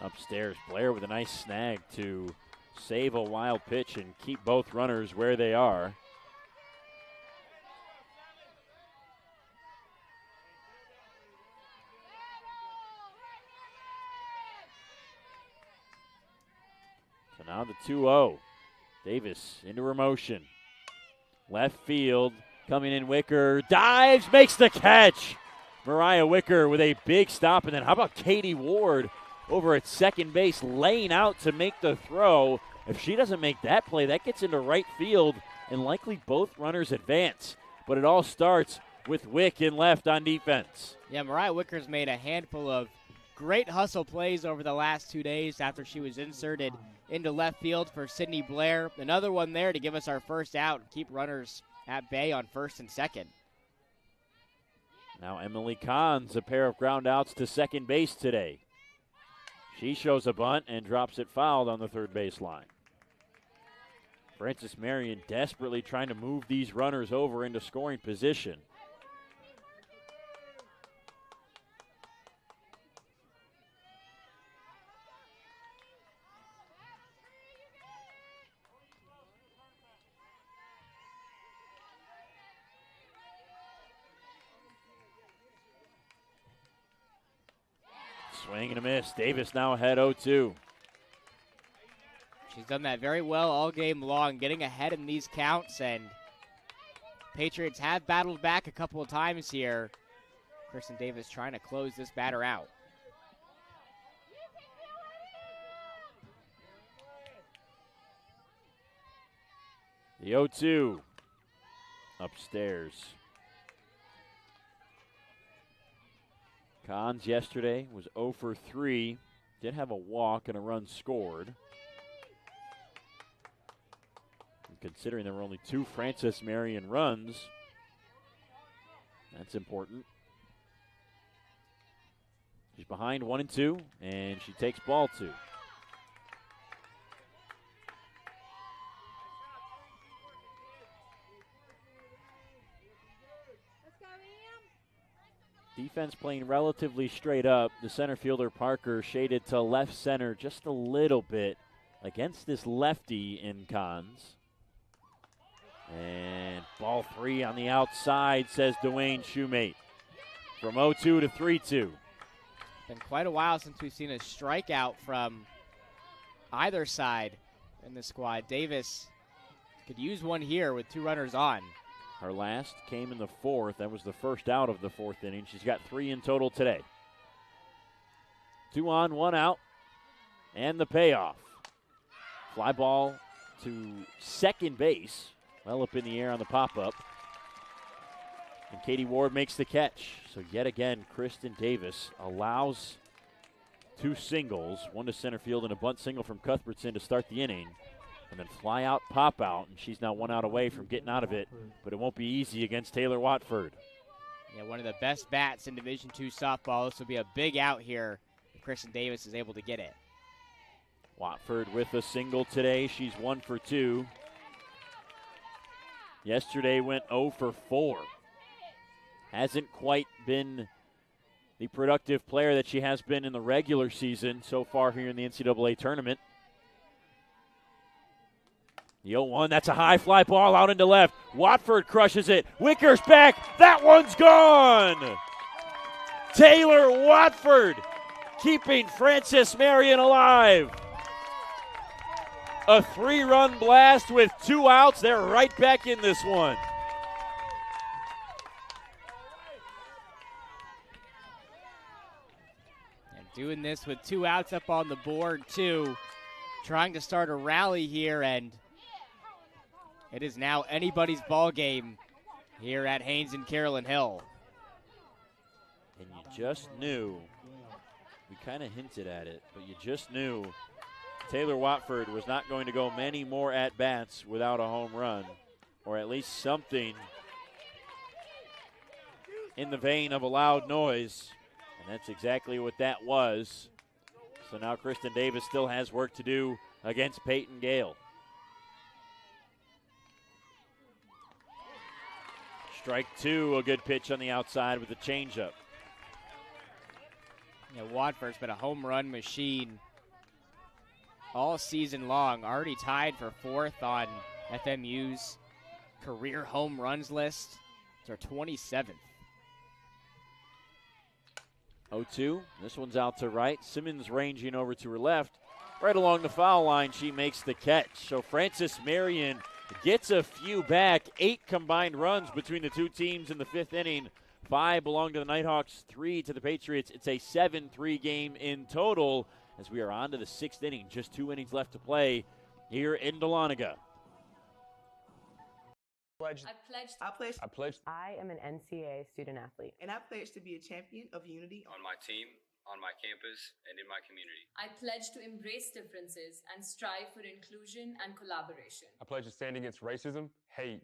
Upstairs, Blair with a nice snag to save a wild pitch and keep both runners where they are. So now the 2-0. Davis into her motion. Left field, coming in Wicker, dives, makes the catch. Mariah Wicker with a big stop, and then how about Katie Ward over at second base, laying out to make the throw. If she doesn't make that play, that gets into right field, and likely both runners advance. But it all starts with Wick in left on defense. Yeah, Mariah Wicker's made a handful of great hustle plays over the last 2 days after she was inserted into left field for Sydney Blair. Another one there to give us our first out and keep runners at bay on first and second. Now Emily Kahns, a pair of ground outs to second base today. She shows a bunt and drops it fouled on the third base line. Francis Marion desperately trying to move these runners over into scoring position. Swing and a miss. Davis now ahead 0-2. She's done that very well all game long, getting ahead in these counts, and Patriots have battled back a couple of times here. Kristen Davis trying to close this batter out. The 0-2 upstairs. Cons yesterday was 0 for 3. Did have a walk and a run scored. And considering there were only 2 Francis Marion runs, that's important. She's behind 1 and 2, and she takes ball 2. Defense playing relatively straight up. The center fielder, Parker, shaded to left center just a little bit against this lefty in Cons. And ball 3 on the outside, says Dwayne Shoemate. From 0-2 to 3-2. Been quite a while since we've seen a strikeout from either side in the squad. Davis could use one here with 2 runners on. Her last came in the 4th. That was the first out of the 4th inning. She's got 3 in total today. 2 on, 1 out, and the payoff. Fly ball to second base. Well up in the air on the pop-up. And Katie Ward makes the catch. So yet again, Kristen Davis allows 2 singles, 1 to center field and a bunt single from Cuthbertson to start the inning. And then fly out, pop out, and she's now 1 out away from getting out of it. But it won't be easy against Taylor Watford. Yeah, one of the best bats in Division II softball. This will be a big out here if Kristen Davis is able to get it. Watford with a single today. She's 1 for 2. Yesterday went 0 for 4. Hasn't quite been the productive player that she has been in the regular season so far here in the NCAA tournament. The 0-1, that's a high fly ball out into left. Watford crushes it. Wicker's back. That one's gone. Taylor Watford keeping Francis Marion alive. A 3-run blast with 2 outs. They're right back in this one. And doing this with 2 outs up on the board, too. Trying to start a rally here, and it is now anybody's ball game here at Haynes and Carolyn Hill. And you just knew, we kind of hinted at it, but you just knew Taylor Watford was not going to go many more at-bats without a home run, or at least something in the vein of a loud noise. And that's exactly what that was. So now Kristen Davis still has work to do against Peyton Gale. Strike 2, a good pitch on the outside with a changeup. Yeah, Watford's been a home run machine all season long. Already tied for 4th on FMU's career home runs list. It's our 27th. 0-2. This one's out to right. Simmons ranging over to her left. Right along the foul line, she makes the catch. So Francis Marion gets a few back. 8 combined runs between the 2 teams in the 5th inning. 5 belong to the Nighthawks, 3 to the Patriots. It's a 7-3 game in total as we are on to the 6th inning. Just 2 innings left to play here in Dahlonega. I am an NCAA student athlete. And I pledge to be a champion of unity on my team, on my campus, and in my community. I pledge to embrace differences and strive for inclusion and collaboration. I pledge to stand against racism, hate,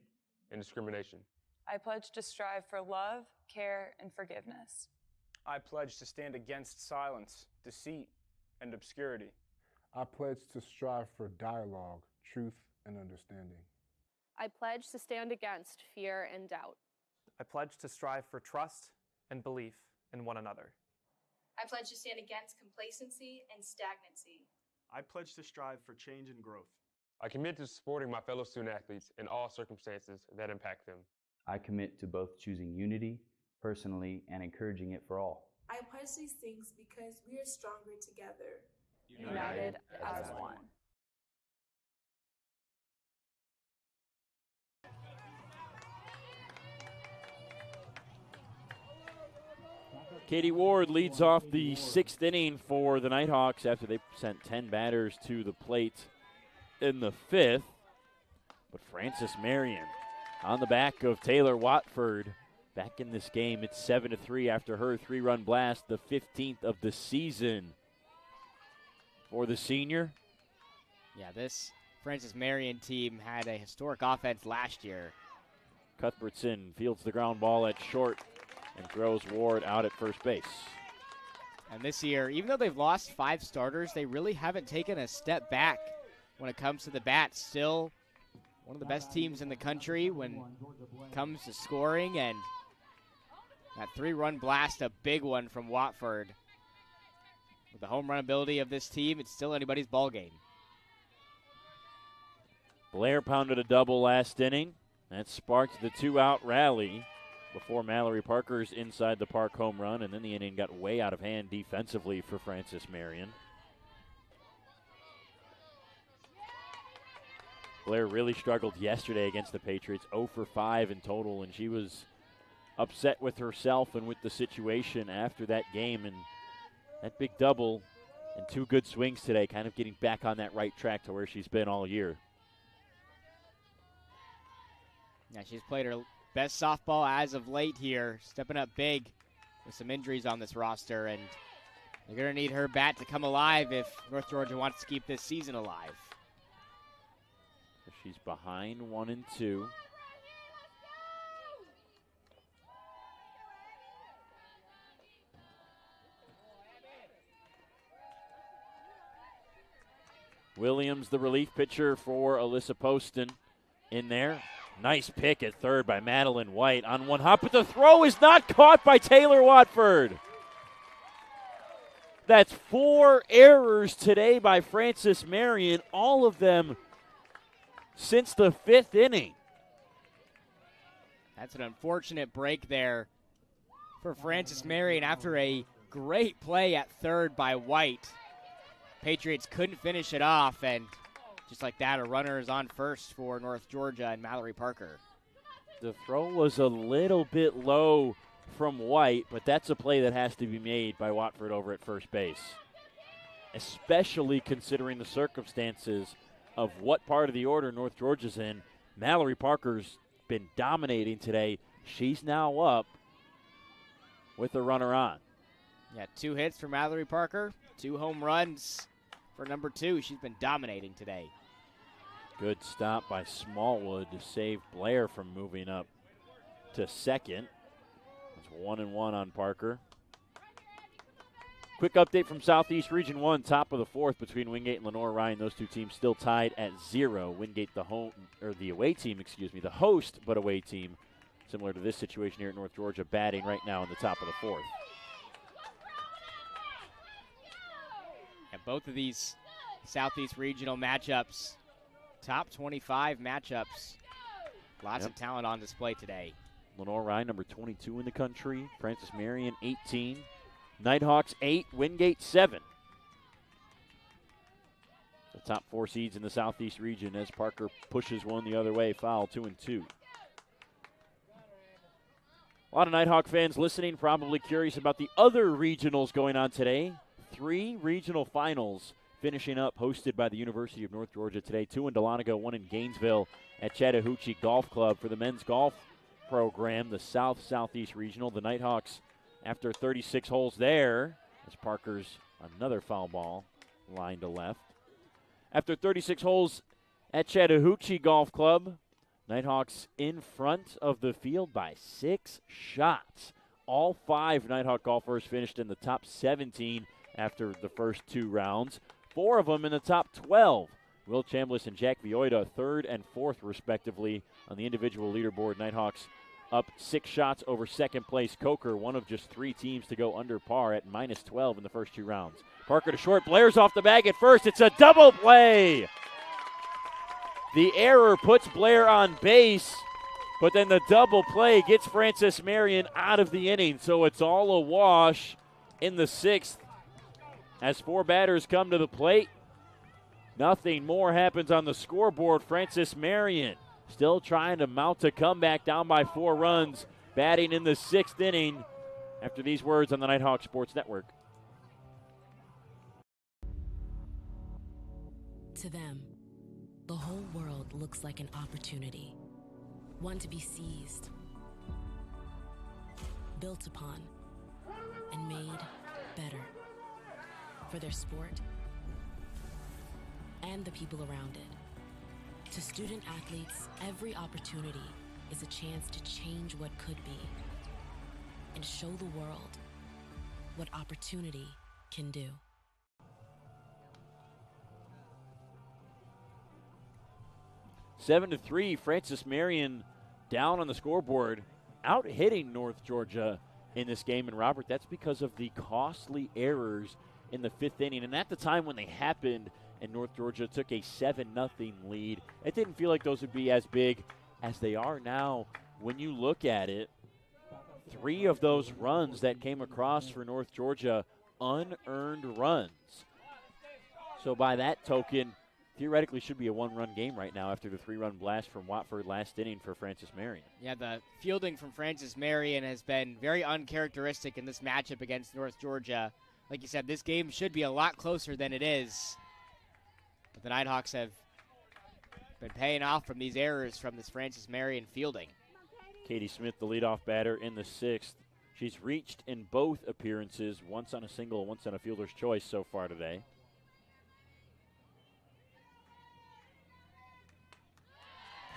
and discrimination. I pledge to strive for love, care, and forgiveness. I pledge to stand against silence, deceit, and obscurity. I pledge to strive for dialogue, truth, and understanding. I pledge to stand against fear and doubt. I pledge to strive for trust and belief in one another. I pledge to stand against complacency and stagnancy. I pledge to strive for change and growth. I commit to supporting my fellow student athletes in all circumstances that impact them. I commit to both choosing unity personally and encouraging it for all. I pledge these things because we are stronger together. United as one. Katie Ward leads off the 6th inning for the Nighthawks after they sent 10 batters to the plate in the 5th. But Francis Marion on the back of Taylor Watford back in this game. It's 7-3 after her 3-run blast, the 15th of the season for the senior. Yeah, this Francis Marion team had a historic offense last year. Cuthbertson fields the ground ball at short and throws Ward out at first base. And this year, even though they've lost 5 starters, they really haven't taken a step back when it comes to the bat. Still one of the best teams in the country when it comes to scoring, and that 3-run blast, a big one from Watford. With the home run ability of this team, it's still anybody's ball game. Blair pounded a double last inning. That sparked the 2-out rally before Mallory Parker's inside the park home run, and then the inning got way out of hand defensively for Francis Marion. Blair really struggled yesterday against the Patriots, 0 for 5 in total, and she was upset with herself and with the situation after that game. And that big double and 2 good swings today, kind of getting back on that right track to where she's been all year. Yeah, she's played her best softball as of late here, stepping up big with some injuries on this roster, and they're going to need her bat to come alive if North Georgia wants to keep this season alive. She's behind 1-2. Williams, the relief pitcher for Alyssa Poston, in there. Nice pick at third by Madeline White on one hop, but the throw is not caught by Taylor Watford. That's 4 errors today by Francis Marion, all of them since the 5th inning. That's an unfortunate break there for Francis Marion after a great play at third by White. Patriots couldn't finish it off, and just like that, a runner is on first for North Georgia and Mallory Parker. The throw was a little bit low from White, but that's a play that has to be made by Watford over at first base, especially considering the circumstances of what part of the order North Georgia's in. Mallory Parker's been dominating today. She's now up with a runner on. Yeah, 2 hits for Mallory Parker, 2 home runs for number 2. She's been dominating today. Good stop by Smallwood to save Blair from moving up to second. It's 1-1 on Parker. Quick update from Southeast Region 1, top of the 4th between Wingate and Lenore Ryan. Those two teams still tied at 0. Wingate the away team, the host but away team, similar to this situation here at North Georgia, batting right now in the top of the 4th. And both of these Southeast Regional matchups, top 25 matchups. Lots of talent on display today. Lenore Ryan, number 22 in the country. Francis Marion, 18. Nighthawks 8, Wingate 7. The top 4 seeds in the Southeast region as Parker pushes one the other way, foul, 2-2. A lot of Nighthawk fans listening, probably curious about the other regionals going on today. 3 regional finals finishing up, hosted by the University of North Georgia today. 2 in Dahlonega, 1 in Gainesville at Chattahoochee Golf Club for the men's golf program, the South-Southeast Regional. The Nighthawks, after 36 holes there, as Parker's another foul ball line to left. After 36 holes at Chattahoochee Golf Club, Nighthawks in front of the field by 6 shots. All 5 Nighthawk golfers finished in the top 17 after the first 2 rounds. 4 of them in the top 12. Will Chambliss and Jack Vioita, 3rd and 4th respectively on the individual leaderboard. Nighthawks up 6 shots over second place Coker, one of just 3 teams to go under par at -12 in the first 2 rounds. Parker to short, Blair's off the bag at first. It's a double play. The error puts Blair on base, but then the double play gets Francis Marion out of the inning. So it's all a wash in the 6th as 4 batters come to the plate. Nothing more happens on the scoreboard. Francis Marion still trying to mount a comeback, down by 4 runs, batting in the 6th inning. After these words on the Nighthawk Sports Network. To them, the whole world looks like an opportunity, one to be seized. built upon, and made better for their sport and the people around it. To student athletes, every opportunity is a chance to change what could be and show the world what opportunity can do. Seven to 3, Francis Marion down on the scoreboard, out hitting North Georgia in this game. And Robert, that's because of the costly errors in the 5th inning. And at the time when they happened and North Georgia took a 7-0 lead, it didn't feel like those would be as big as they are now. When you look at it, 3 of those runs that came across for North Georgia, unearned runs. So by that token, theoretically should be a 1-run game right now after the 3-run blast from Watford last inning for Francis Marion. Yeah, the fielding from Francis Marion has been very uncharacteristic in this matchup against North Georgia. Like you said, this game should be a lot closer than it is. But the Nighthawks have been paying off from these errors from this Francis Marion fielding. Katie Smith, the leadoff batter in the 6th. She's reached in both appearances, once on a single, once on a fielder's choice so far today.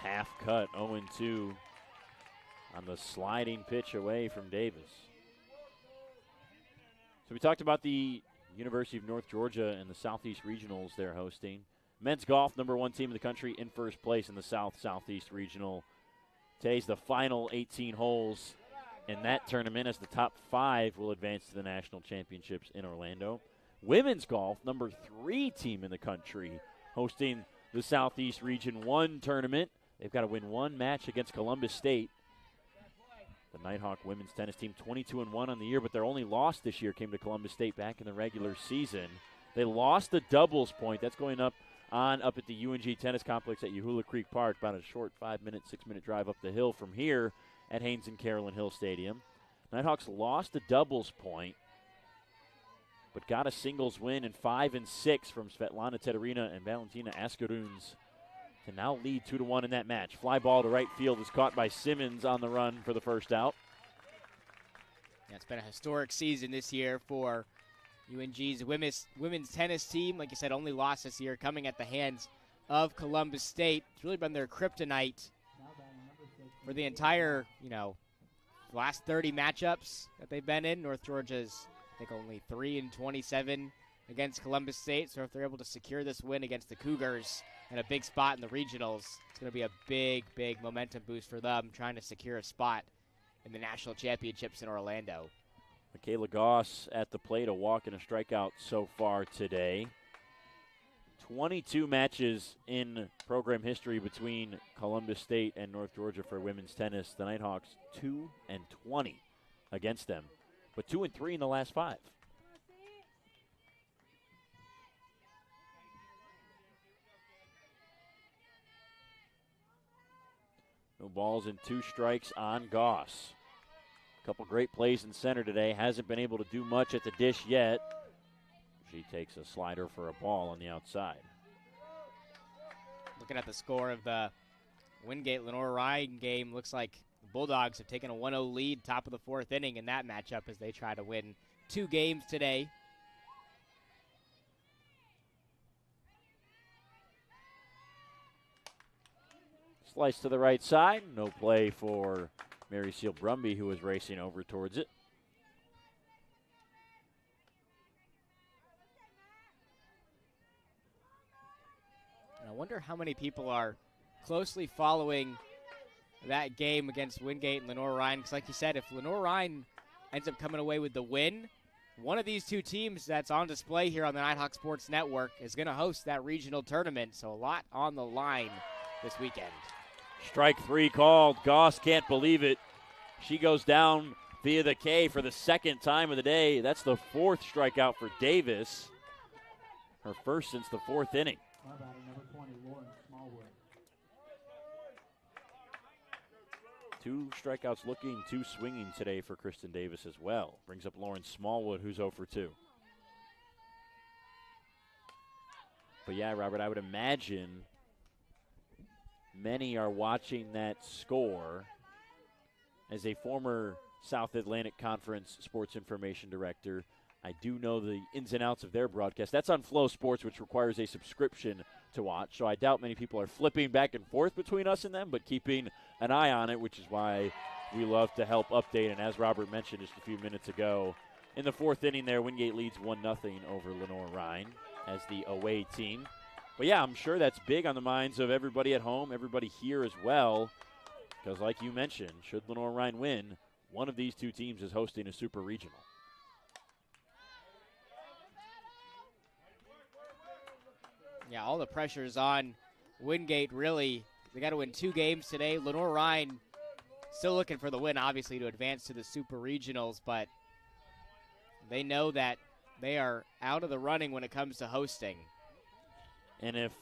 Half cut, 0-2 on the sliding pitch away from Davis. So we talked about the University of North Georgia and the Southeast Regionals they're hosting. Men's golf, #1 team in the country, in first place in the Southeast Regional. Today's the final 18 holes in that tournament, as the top 5 will advance to the national championships in Orlando. Women's golf, #3 team in the country, hosting the Southeast Region 1 tournament. They've got to win 1 match against Columbus State. The Nighthawk women's tennis team 22-1 on the year, but their only loss this year came to Columbus State back in the regular season. They lost the doubles point. That's going up at the UNG Tennis Complex at Yahula Creek Park, about a short 6-minute drive up the hill from here at Haynes and Carolyn Hill Stadium. Nighthawks lost the doubles point, but got a singles win in 5 and 6 from Svetlana Tedorina and Valentina Askeruns to now lead 2-1 in that match. Fly ball to right field is caught by Simmons on the run for the first out. Yeah, it's been a historic season this year for UNG's women's tennis team. Like you said, only loss this year coming at the hands of Columbus State. It's really been their kryptonite for the entire, last 30 matchups that they've been in. North Georgia's, I think, only 3-27 against Columbus State. So if they're able to secure this win against the Cougars and a big spot in the regionals, it's going to be a big, big momentum boost for them trying to secure a spot in the national championships in Orlando. Michaela Goss at the plate, a walk and a strikeout so far today. 22 matches in program history between Columbus State and North Georgia for women's tennis. The Nighthawks 2-20 against them, but 2-3 in the last 5. No balls and 2 strikes on Goss. A couple great plays in center today. Hasn't been able to do much at the dish yet. She takes a slider for a ball on the outside. Looking at the score of the Wingate-Lenore Ryan game, looks like the Bulldogs have taken a 1-0 lead top of the 4th inning in that matchup as they try to win 2 games today. Slice to the right side. No play for Mary Seal Brumby, who was racing over towards it. And I wonder how many people are closely following that game against Wingate and Lenore Ryan. Because like you said, if Lenore Ryan ends up coming away with the win, one of these 2 teams that's on display here on the Nighthawk Sports Network is going to host that regional tournament. So a lot on the line this weekend. Strike 3 called. Goss can't believe it. She goes down via the K for the 2nd time of the day. That's the 4th strikeout for Davis. Her first since the 4th inning. Two strikeouts looking, 2 swinging today for Kristen Davis as well. Brings up Lauren Smallwood, who's 0 for 2. But yeah, Robert, I would imagine many are watching that score as a former South Atlantic Conference Sports Information Director. I do know the ins and outs of their broadcast. That's on Flow Sports, which requires a subscription to watch. So I doubt many people are flipping back and forth between us and them, but keeping an eye on it, which is why we love to help update. And as Robert mentioned just a few minutes ago, in the fourth inning there, Wingate leads 1-0 over Lenore-Rhine as the away team. But, yeah, I'm sure that's big on the minds of everybody at home, everybody here as well, because like you mentioned, should Lenore-Rhine win, one of these two teams is hosting a super regional. Yeah, all the pressure's on Wingate, really. They got to win 2 games today. Lenore-Rhine still looking for the win, obviously, to advance to the super regionals, but they know that they are out of the running when it comes to hosting. And if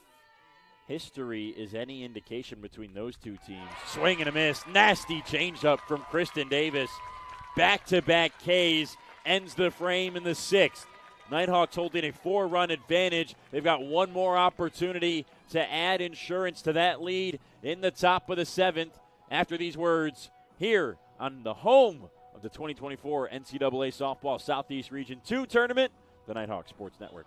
history is any indication between those two teams, swing and a miss, nasty changeup from Kristen Davis. Back-to-back Ks, ends the frame in the 6th. Nighthawks holding a 4-run advantage. They've got one more opportunity to add insurance to that lead in the top of the 7th. After these words, here on the home of the 2024 NCAA Softball Southeast Region 2 Tournament, the Nighthawks Sports Network.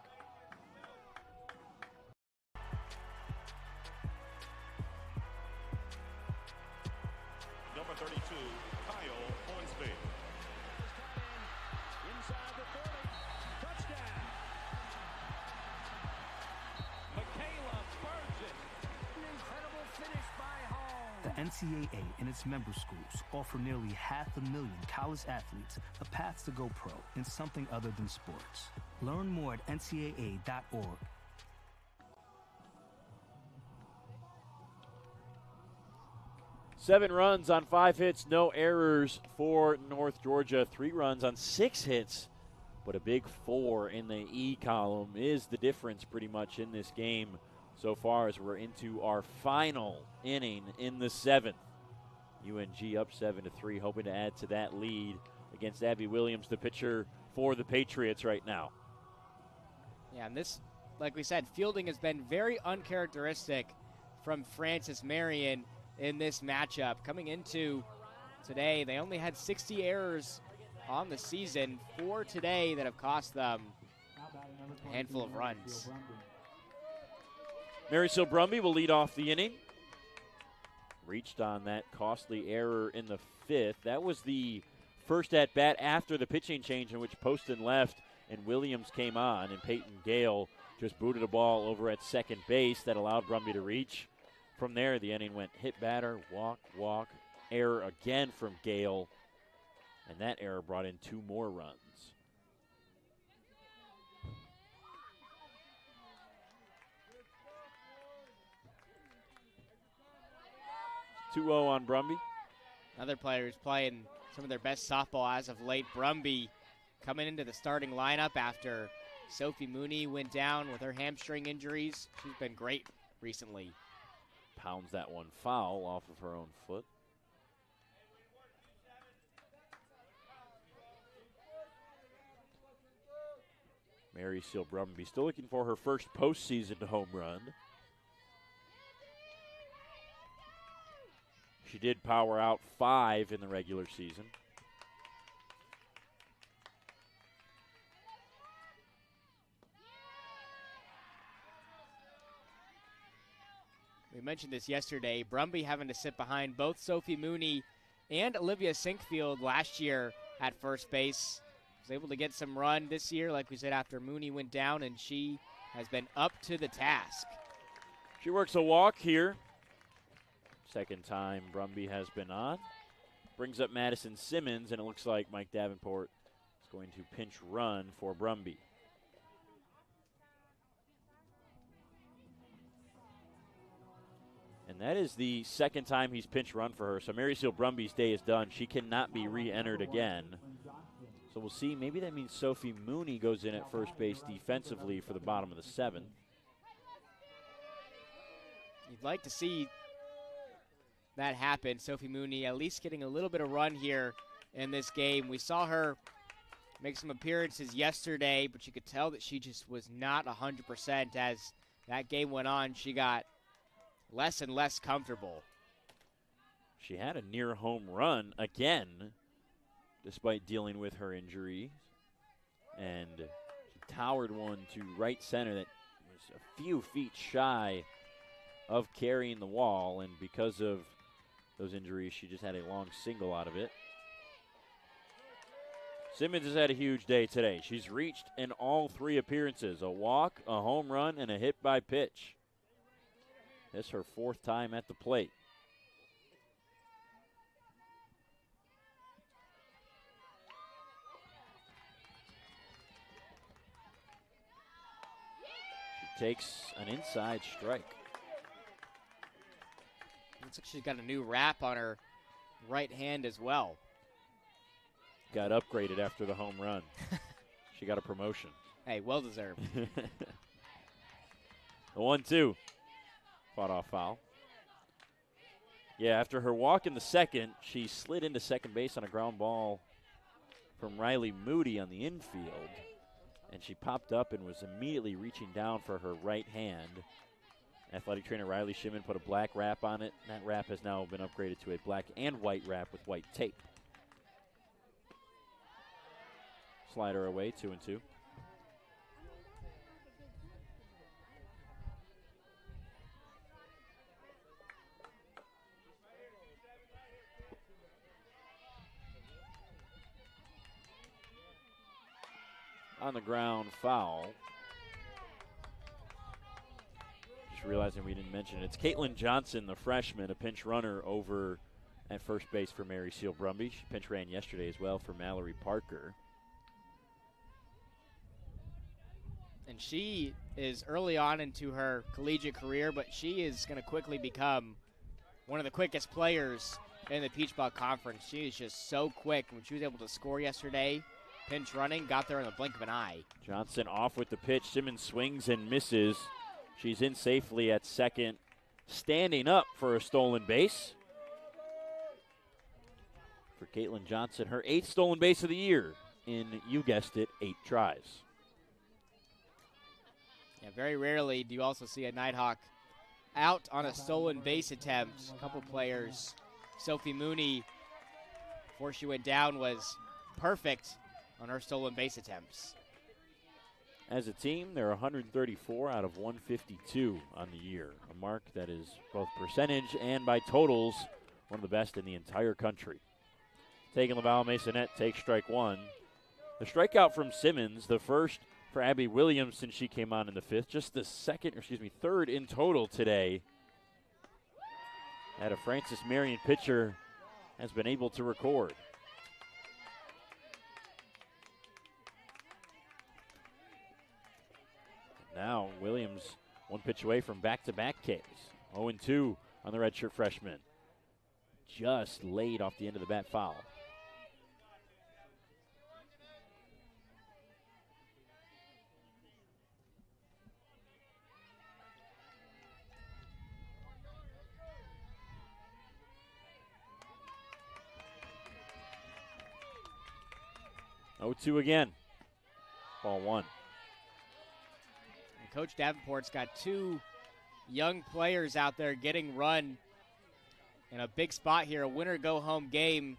Number 32, Kyle Hornsby. Inside the 30. Touchdown. Michaela Burgess. An incredible finish by Hall. The NCAA and its member schools offer nearly 500,000 college athletes a path to go pro in something other than sports. Learn more at ncaa.org. Seven runs on 5 hits, no errors for North Georgia. 3 runs on 6 hits, but a big 4 in the E column is the difference pretty much in this game so far as we're into our final inning in the 7th. UNG up 7-3, hoping to add to that lead against Abby Williams, the pitcher for the Patriots right now. Yeah, and this, like we said, fielding has been very uncharacteristic from Francis Marion in this matchup. Coming into today, they only had 60 errors on the season, 4 today that have cost them a handful of runs. Mary Sil Brumby will lead off the inning. Reached on that costly error in the 5th. That was the first at-bat after the pitching change in which Poston left and Williams came on, and Peyton Gale just booted a ball over at second base that allowed Brumby to reach. From there, the inning went hit batter, walk, walk, error again from Gale, and that error brought in 2 more runs. Two 2-0 on Brumby. Another player who's playing some of their best softball as of late, Brumby, coming into the starting lineup after Sophie Mooney went down with her hamstring injuries. She's been great recently. Pounds that one foul off of her own foot. Mary Sil Brumby still looking for her first postseason home run. She did power out 5 in the regular season. We mentioned this yesterday. Brumby having to sit behind both Sophie Mooney and Olivia Sinkfield last year at first base. Was able to get some run this year, like we said, after Mooney went down, and she has been up to the task. She works a walk here. Second time Brumby has been on. Brings up Madison Simmons, and it looks like Mike Davenport is going to pinch run for Brumby. And that is the second time he's pinch run for her. So Mary Sil Brumby's day is done. She cannot be re-entered again. So we'll see. Maybe that means Sophie Mooney goes in at first base defensively for the bottom of the 7th. You'd like to see that happen. Sophie Mooney at least getting a little bit of run here in this game. We saw her make some appearances yesterday, but you could tell that she just was not 100% as that game went on. She got less and less comfortable. She had a near home run again despite dealing with her injury. And she towered one to right center that was a few feet shy of carrying the wall. And because of those injuries, she just had a long single out of it. Simmons has had a huge day today. She's reached in all 3 appearances, a walk, a home run, and a hit by pitch. This is her 4th time at the plate. She takes an inside strike. Looks like she's got a new wrap on her right hand as well. Got upgraded after the home run. She got a promotion. Hey, well deserved. The 1-2. Fought off foul. Yeah, after her walk in the second, she slid into second base on a ground ball from Riley Moody on the infield. And she popped up and was immediately reaching down for her right hand. Athletic trainer Riley Shimon put a black wrap on it. That wrap has now been upgraded to a black and white wrap with white tape. Slider away, 2-2. On the ground, foul. Just realizing we didn't mention it. It's Caitlin Johnson, the freshman, a pinch runner over at first base for Mary Seal Brumby. She pinch ran yesterday as well for Mallory Parker. And she is early on into her collegiate career, but she is going to quickly become one of the quickest players in the Peach Belt Conference. She is just so quick. When she was able to score yesterday, pinch running, got there in the blink of an eye. Johnson off with the pitch. Simmons swings and misses. She's in safely at second, standing up for a stolen base. For Caitlin Johnson, her 8th stolen base of the year in, you guessed it, 8 tries. Yeah, very rarely do you also see a Nighthawk out on a stolen base attempt. A couple players, Sophie Mooney, before she went down, was perfect on her stolen base attempts. As a team, they're 134 out of 152 on the year, a mark that is both percentage and by totals one of the best in the entire country. Taking Laval Masonette takes strike 1. The strikeout from Simmons, the first for Abby Williams since she came on in the 5th, just the 3rd in total today that a Francis Marion pitcher has been able to record. Now Williams 1 pitch away from back-to-back Ks. 0-2 on the redshirt freshman. Just laid off the end of the bat foul. Oh, 2 again. Ball 1. And Coach Davenport's got 2 young players out there getting run in a big spot here. A winner-go-home game.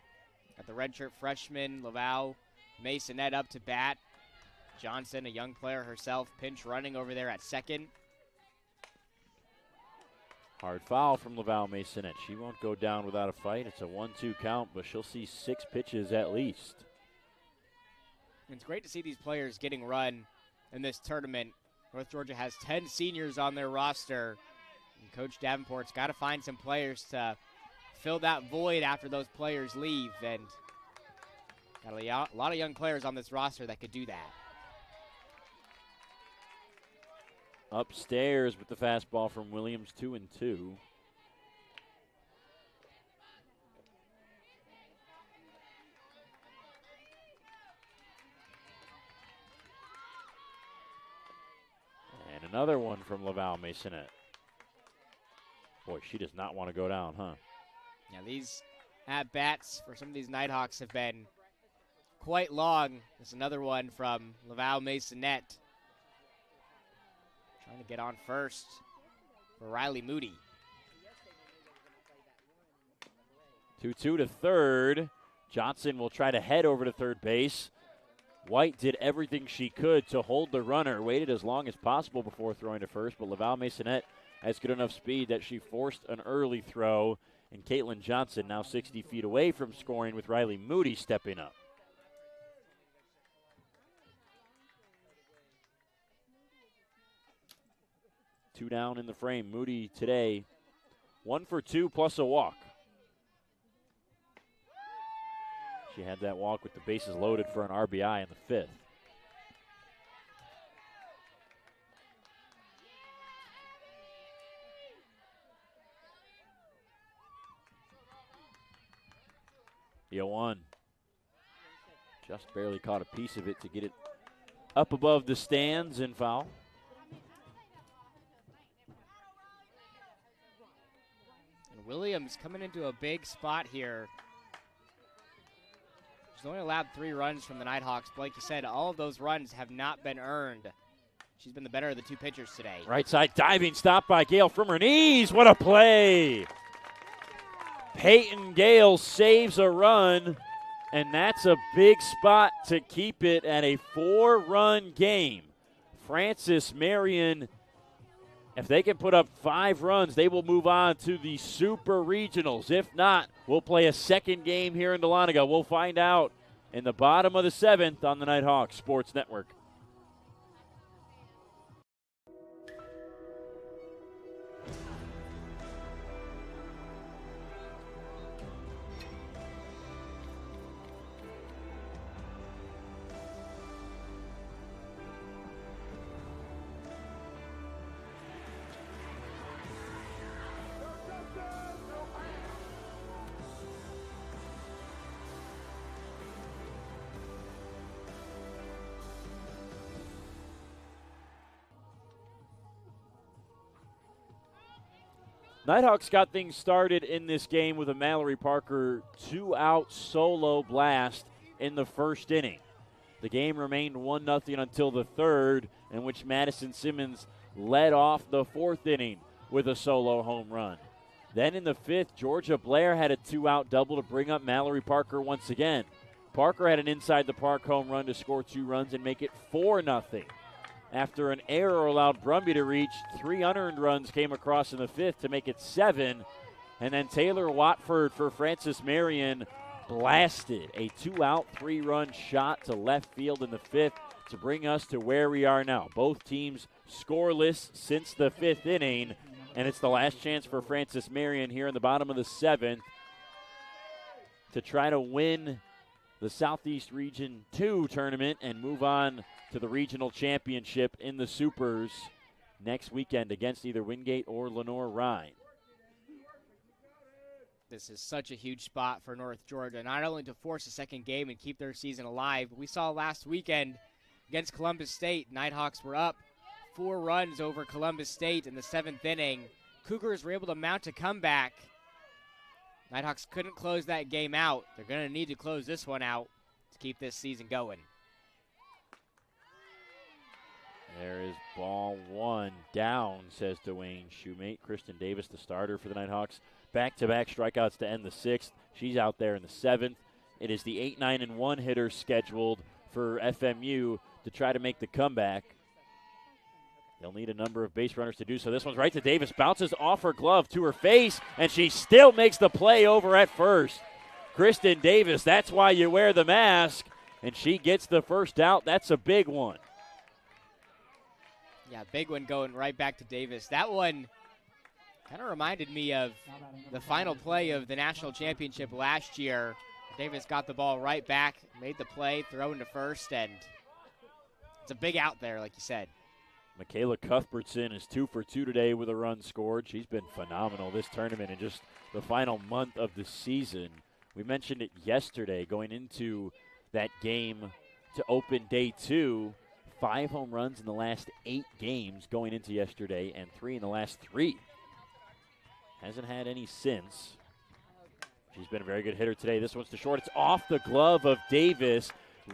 Got the redshirt freshman, Laval Masonette up to bat. Johnson, a young player herself, pinch running over there at second. Hard foul from Laval Masonette. She won't go down without a fight. It's a 1-2 count, but she'll see 6 pitches at least. It's great to see these players getting run in this tournament. North Georgia has 10 seniors on their roster. And Coach Davenport's got to find some players to fill that void after those players leave. And got a lot of young players on this roster that could do that. Upstairs with the fastball from Williams, 2-2. And another one from Laval Masonette. Boy, she does not want to go down, huh? Yeah, these at-bats for some of these Nighthawks have been quite long. There's another one from Laval Masonette. Trying to get on first for Riley Moody. 2-2 to third. Johnson will try to head over to third base. White did everything she could to hold the runner, waited as long as possible before throwing to first, but Laval Masonette has good enough speed that she forced an early throw, and Caitlin Johnson now 60 feet away from scoring with Riley Moody stepping up. Two down in the frame. Moody today 1 for 2 plus a walk. She had that walk with the bases loaded for an RBI in the fifth. The 0-1. Just barely caught a piece of it to get it up above the stands and foul. And Williams coming into a big spot here. She's only allowed 3 runs from the Nighthawks. But like you said, all of those runs have not been earned. She's been the better of the 2 pitchers today. Right side diving stop by Gale from her knees. What a play! Peyton Gale saves a run, and that's a big spot to keep it at a 4-run game. Francis Marion, if they can put up 5 runs, they will move on to the Super Regionals. If not, we'll play a second game here in Dahlonega. We'll find out in the bottom of the 7th on the Nighthawks Sports Network. Nighthawks got things started in this game with a Mallory Parker 2-out solo blast in the first inning. The game remained 1-0 until the third, in which Madison Simmons led off the fourth inning with a solo home run. Then in the fifth, Georgia Blair had a 2-out double to bring up Mallory Parker once again. Parker had an inside the park home run to score 2 runs and make it 4-0. After an error allowed Brumby to reach, 3 unearned runs came across in the fifth to make it 7. And then Taylor Watford for Francis Marion blasted a 2-out, 3-run shot to left field in the fifth to bring us to where we are now. Both teams scoreless since the 5th inning, and it's the last chance for Francis Marion here in the bottom of the 7th to try to win the Southeast Region 2 tournament and move on to the regional championship in the Supers next weekend against either Wingate or Lenore Rhine. This is such a huge spot for North Georgia, not only to force a second game and keep their season alive. We saw last weekend against Columbus State, Nighthawks were up 4 runs over Columbus State in the 7th inning. Cougars were able to mount a comeback. Nighthawks couldn't close that game out. They're going to need to close this one out to keep this season going. There is ball 1 down, says Dwayne Shoemate. Kristen Davis, the starter for the Nighthawks. Back-to-back strikeouts to end the 6th. She's out there in the 7th. It is the 8, 9, and 1 hitter scheduled for FMU to try to make the comeback. They'll need a number of base runners to do so. This one's right to Davis. Bounces off her glove to her face, and she still makes the play over at first. Kristen Davis, that's why you wear the mask, and she gets the first out. That's a big one. Yeah, big one going right back to Davis. That one kind of reminded me of the final play of the national championship last year. Davis got the ball right back, made the play, thrown to first, and it's a big out there, like you said. Michaela Cuthbertson is 2 for 2 today with a run scored. She's been phenomenal this tournament in just the final month of the season. We mentioned it yesterday going into that game to open day 2. 5 home runs in the last 8 games going into yesterday and 3 in the last 3. Hasn't had any since. She's been a very good hitter today. This one's to short. It's off the glove of Davis,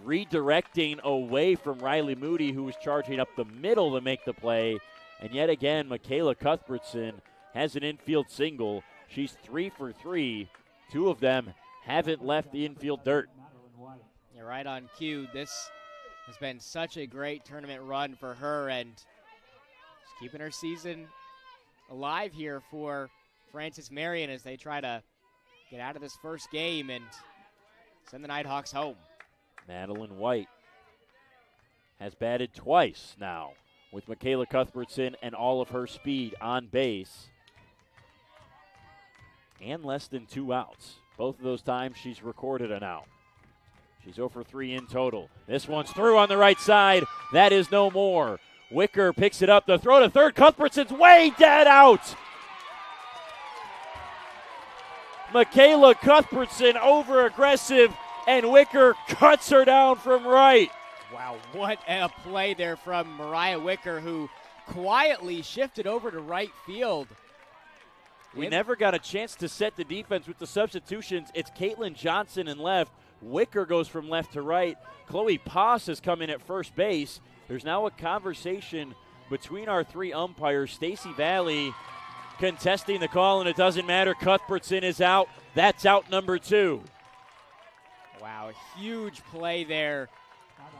redirecting away from Riley Moody, who was charging up the middle to make the play. And yet again, Michaela Cuthbertson has an infield single. She's 3 for 3, 2 of them haven't left the infield dirt. You're right on cue. This has been such a great tournament run for her, and just keeping her season alive here for Francis Marion as they try to get out of this first game and send the Nighthawks home. Madeline White has batted twice now with Michaela Cuthbertson and all of her speed on base and less than 2 outs. Both of those times she's recorded an out. She's 0 for 3 in total. This one's through on the right side. That is no more. Wicker picks it up. The throw to third. Cuthbertson's way dead out. Michaela Cuthbertson over aggressive, and Wicker cuts her down from right. Wow, what a play there from Mariah Wicker, who quietly shifted over to right field. We never got a chance to set the defense with the substitutions. It's Caitlin Johnson in left. Wicker goes from left to right. Chloe Poss has come in at first base. There's now a conversation between our 3 umpires. Stacy Valley contesting the call, and it doesn't matter. Cuthbertson is out. That's out number 2. Wow, a huge play there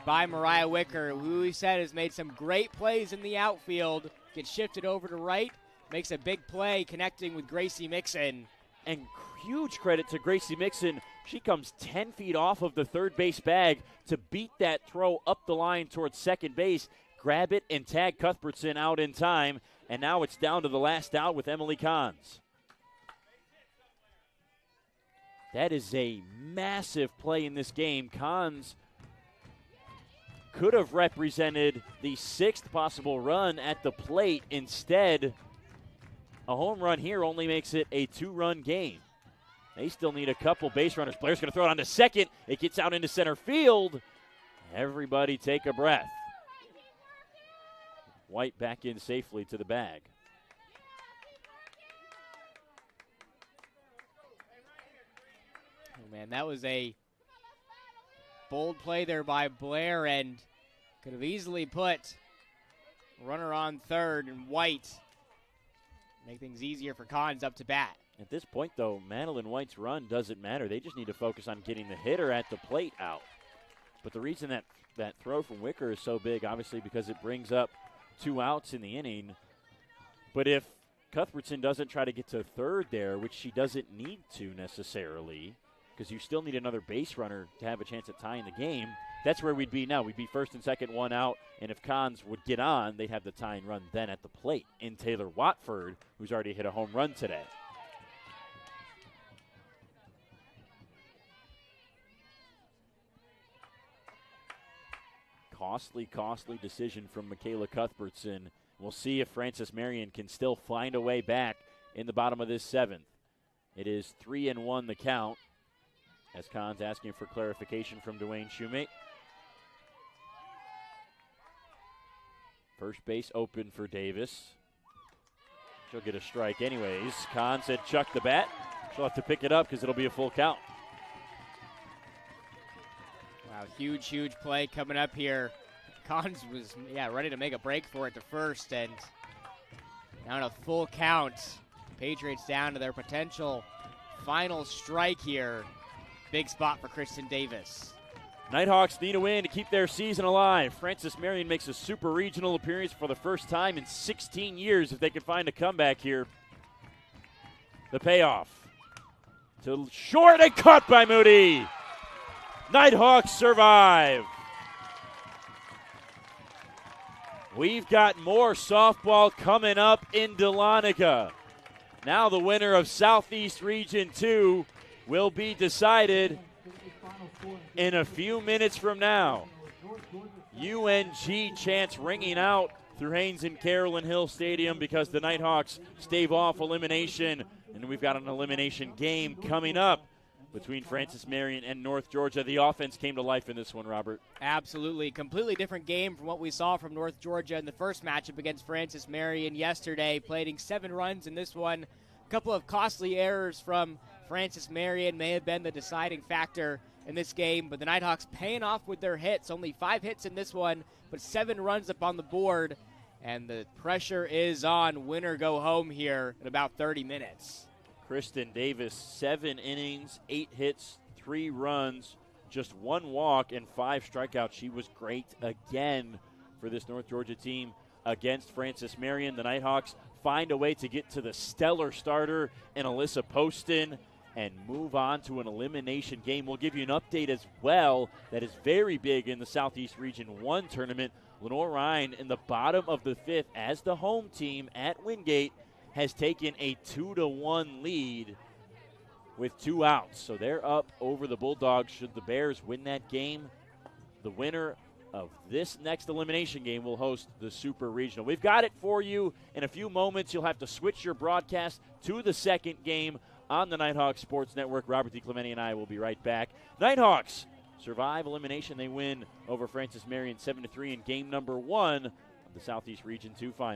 by Mariah Wicker, who we said has made some great plays in the outfield. Gets shifted over to right, makes a big play connecting with Gracie Mixon. And huge credit to Gracie Mixon. She comes 10 feet off of the third base bag to beat that throw up the line towards second base, grab it, and tag Cuthbertson out in time. And now it's down to the last out with Emily Kahns. That is a massive play in this game. Kahns could have represented the 6th possible run at the plate. Instead, a home run here only makes it a 2-run game. They still need a couple base runners. Blair's going to throw it on to second. It gets out into center field. Everybody take a breath. White back in safely to the bag. Oh, man, that was a bold play there by Blair, and could have easily put runner on third and White. Make things easier for Kahns up to bat. At this point, though, Madeline White's run doesn't matter. They just need to focus on getting the hitter at the plate out. But the reason that throw from Wicker is so big, obviously, because it brings up 2 outs in the inning. But if Cuthbertson doesn't try to get to third there, which she doesn't need to necessarily, because you still need another base runner to have a chance at tying the game, that's where we'd be now. We'd be first and second, 1 out, and if Kahns would get on, they'd have the tying run then at the plate in Taylor Watford, who's already hit a home run today. Costly decision from Michaela Cuthbertson. We'll see if Francis Marion can still find a way back in the bottom of this 7th. It is 3-1 the count, as Kahns asking for clarification from Dwayne Shoemate. First base open for Davis. She'll get a strike anyways. Kahns said chuck the bat. She'll have to pick it up because it'll be a full count. Wow, huge play coming up here. Kahns was, ready to make a break for it to first, and now in a full count. Patriots down to their potential final strike here. Big spot for Kristen Davis. Nighthawks need a win to keep their season alive. Francis Marion makes a super regional appearance for the first time in 16 years if they can find a comeback here. The payoff to short and caught by Moody. Nighthawks survive. We've got more softball coming up in Dahlonega. Now the winner of Southeast Region 2 will be decided in a few minutes from now. UNG chants ringing out through Haynes and Carolyn Hill Stadium because the Nighthawks stave off elimination. And we've got an elimination game coming up between Francis Marion and North Georgia. The offense came to life in this one, Robert. Absolutely. Completely different game from what we saw from North Georgia in the first matchup against Francis Marion yesterday, plating 7 runs in this one. A couple of costly errors from Francis Marion may have been the deciding factor in this game, but the Nighthawks paying off with their hits. Only 5 hits in this one, but 7 runs up on the board, and the pressure is on. Winner go home here in about 30 minutes. Kristen Davis, 7 innings, 8 hits, 3 runs, just 1 walk, and 5 strikeouts. She was great again for this North Georgia team against Francis Marion. The Nighthawks find a way to get to the stellar starter in Alyssa Poston and move on to an elimination game. We'll give you an update as well that is very big in the Southeast Region 1 tournament. Lenore Ryan in the bottom of the 5th as the home team at Wingate has taken a 2-1 lead with 2 outs. So they're up over the Bulldogs. Should the Bears win that game, the winner of this next elimination game will host the Super Regional. We've got it for you in a few moments. You'll have to switch your broadcast to the second game on the Nighthawks Sports Network. Robert DiClemente and I will be right back. Nighthawks survive elimination. They win over Francis Marion 7-3 in game number 1 of the Southeast Region 2 final.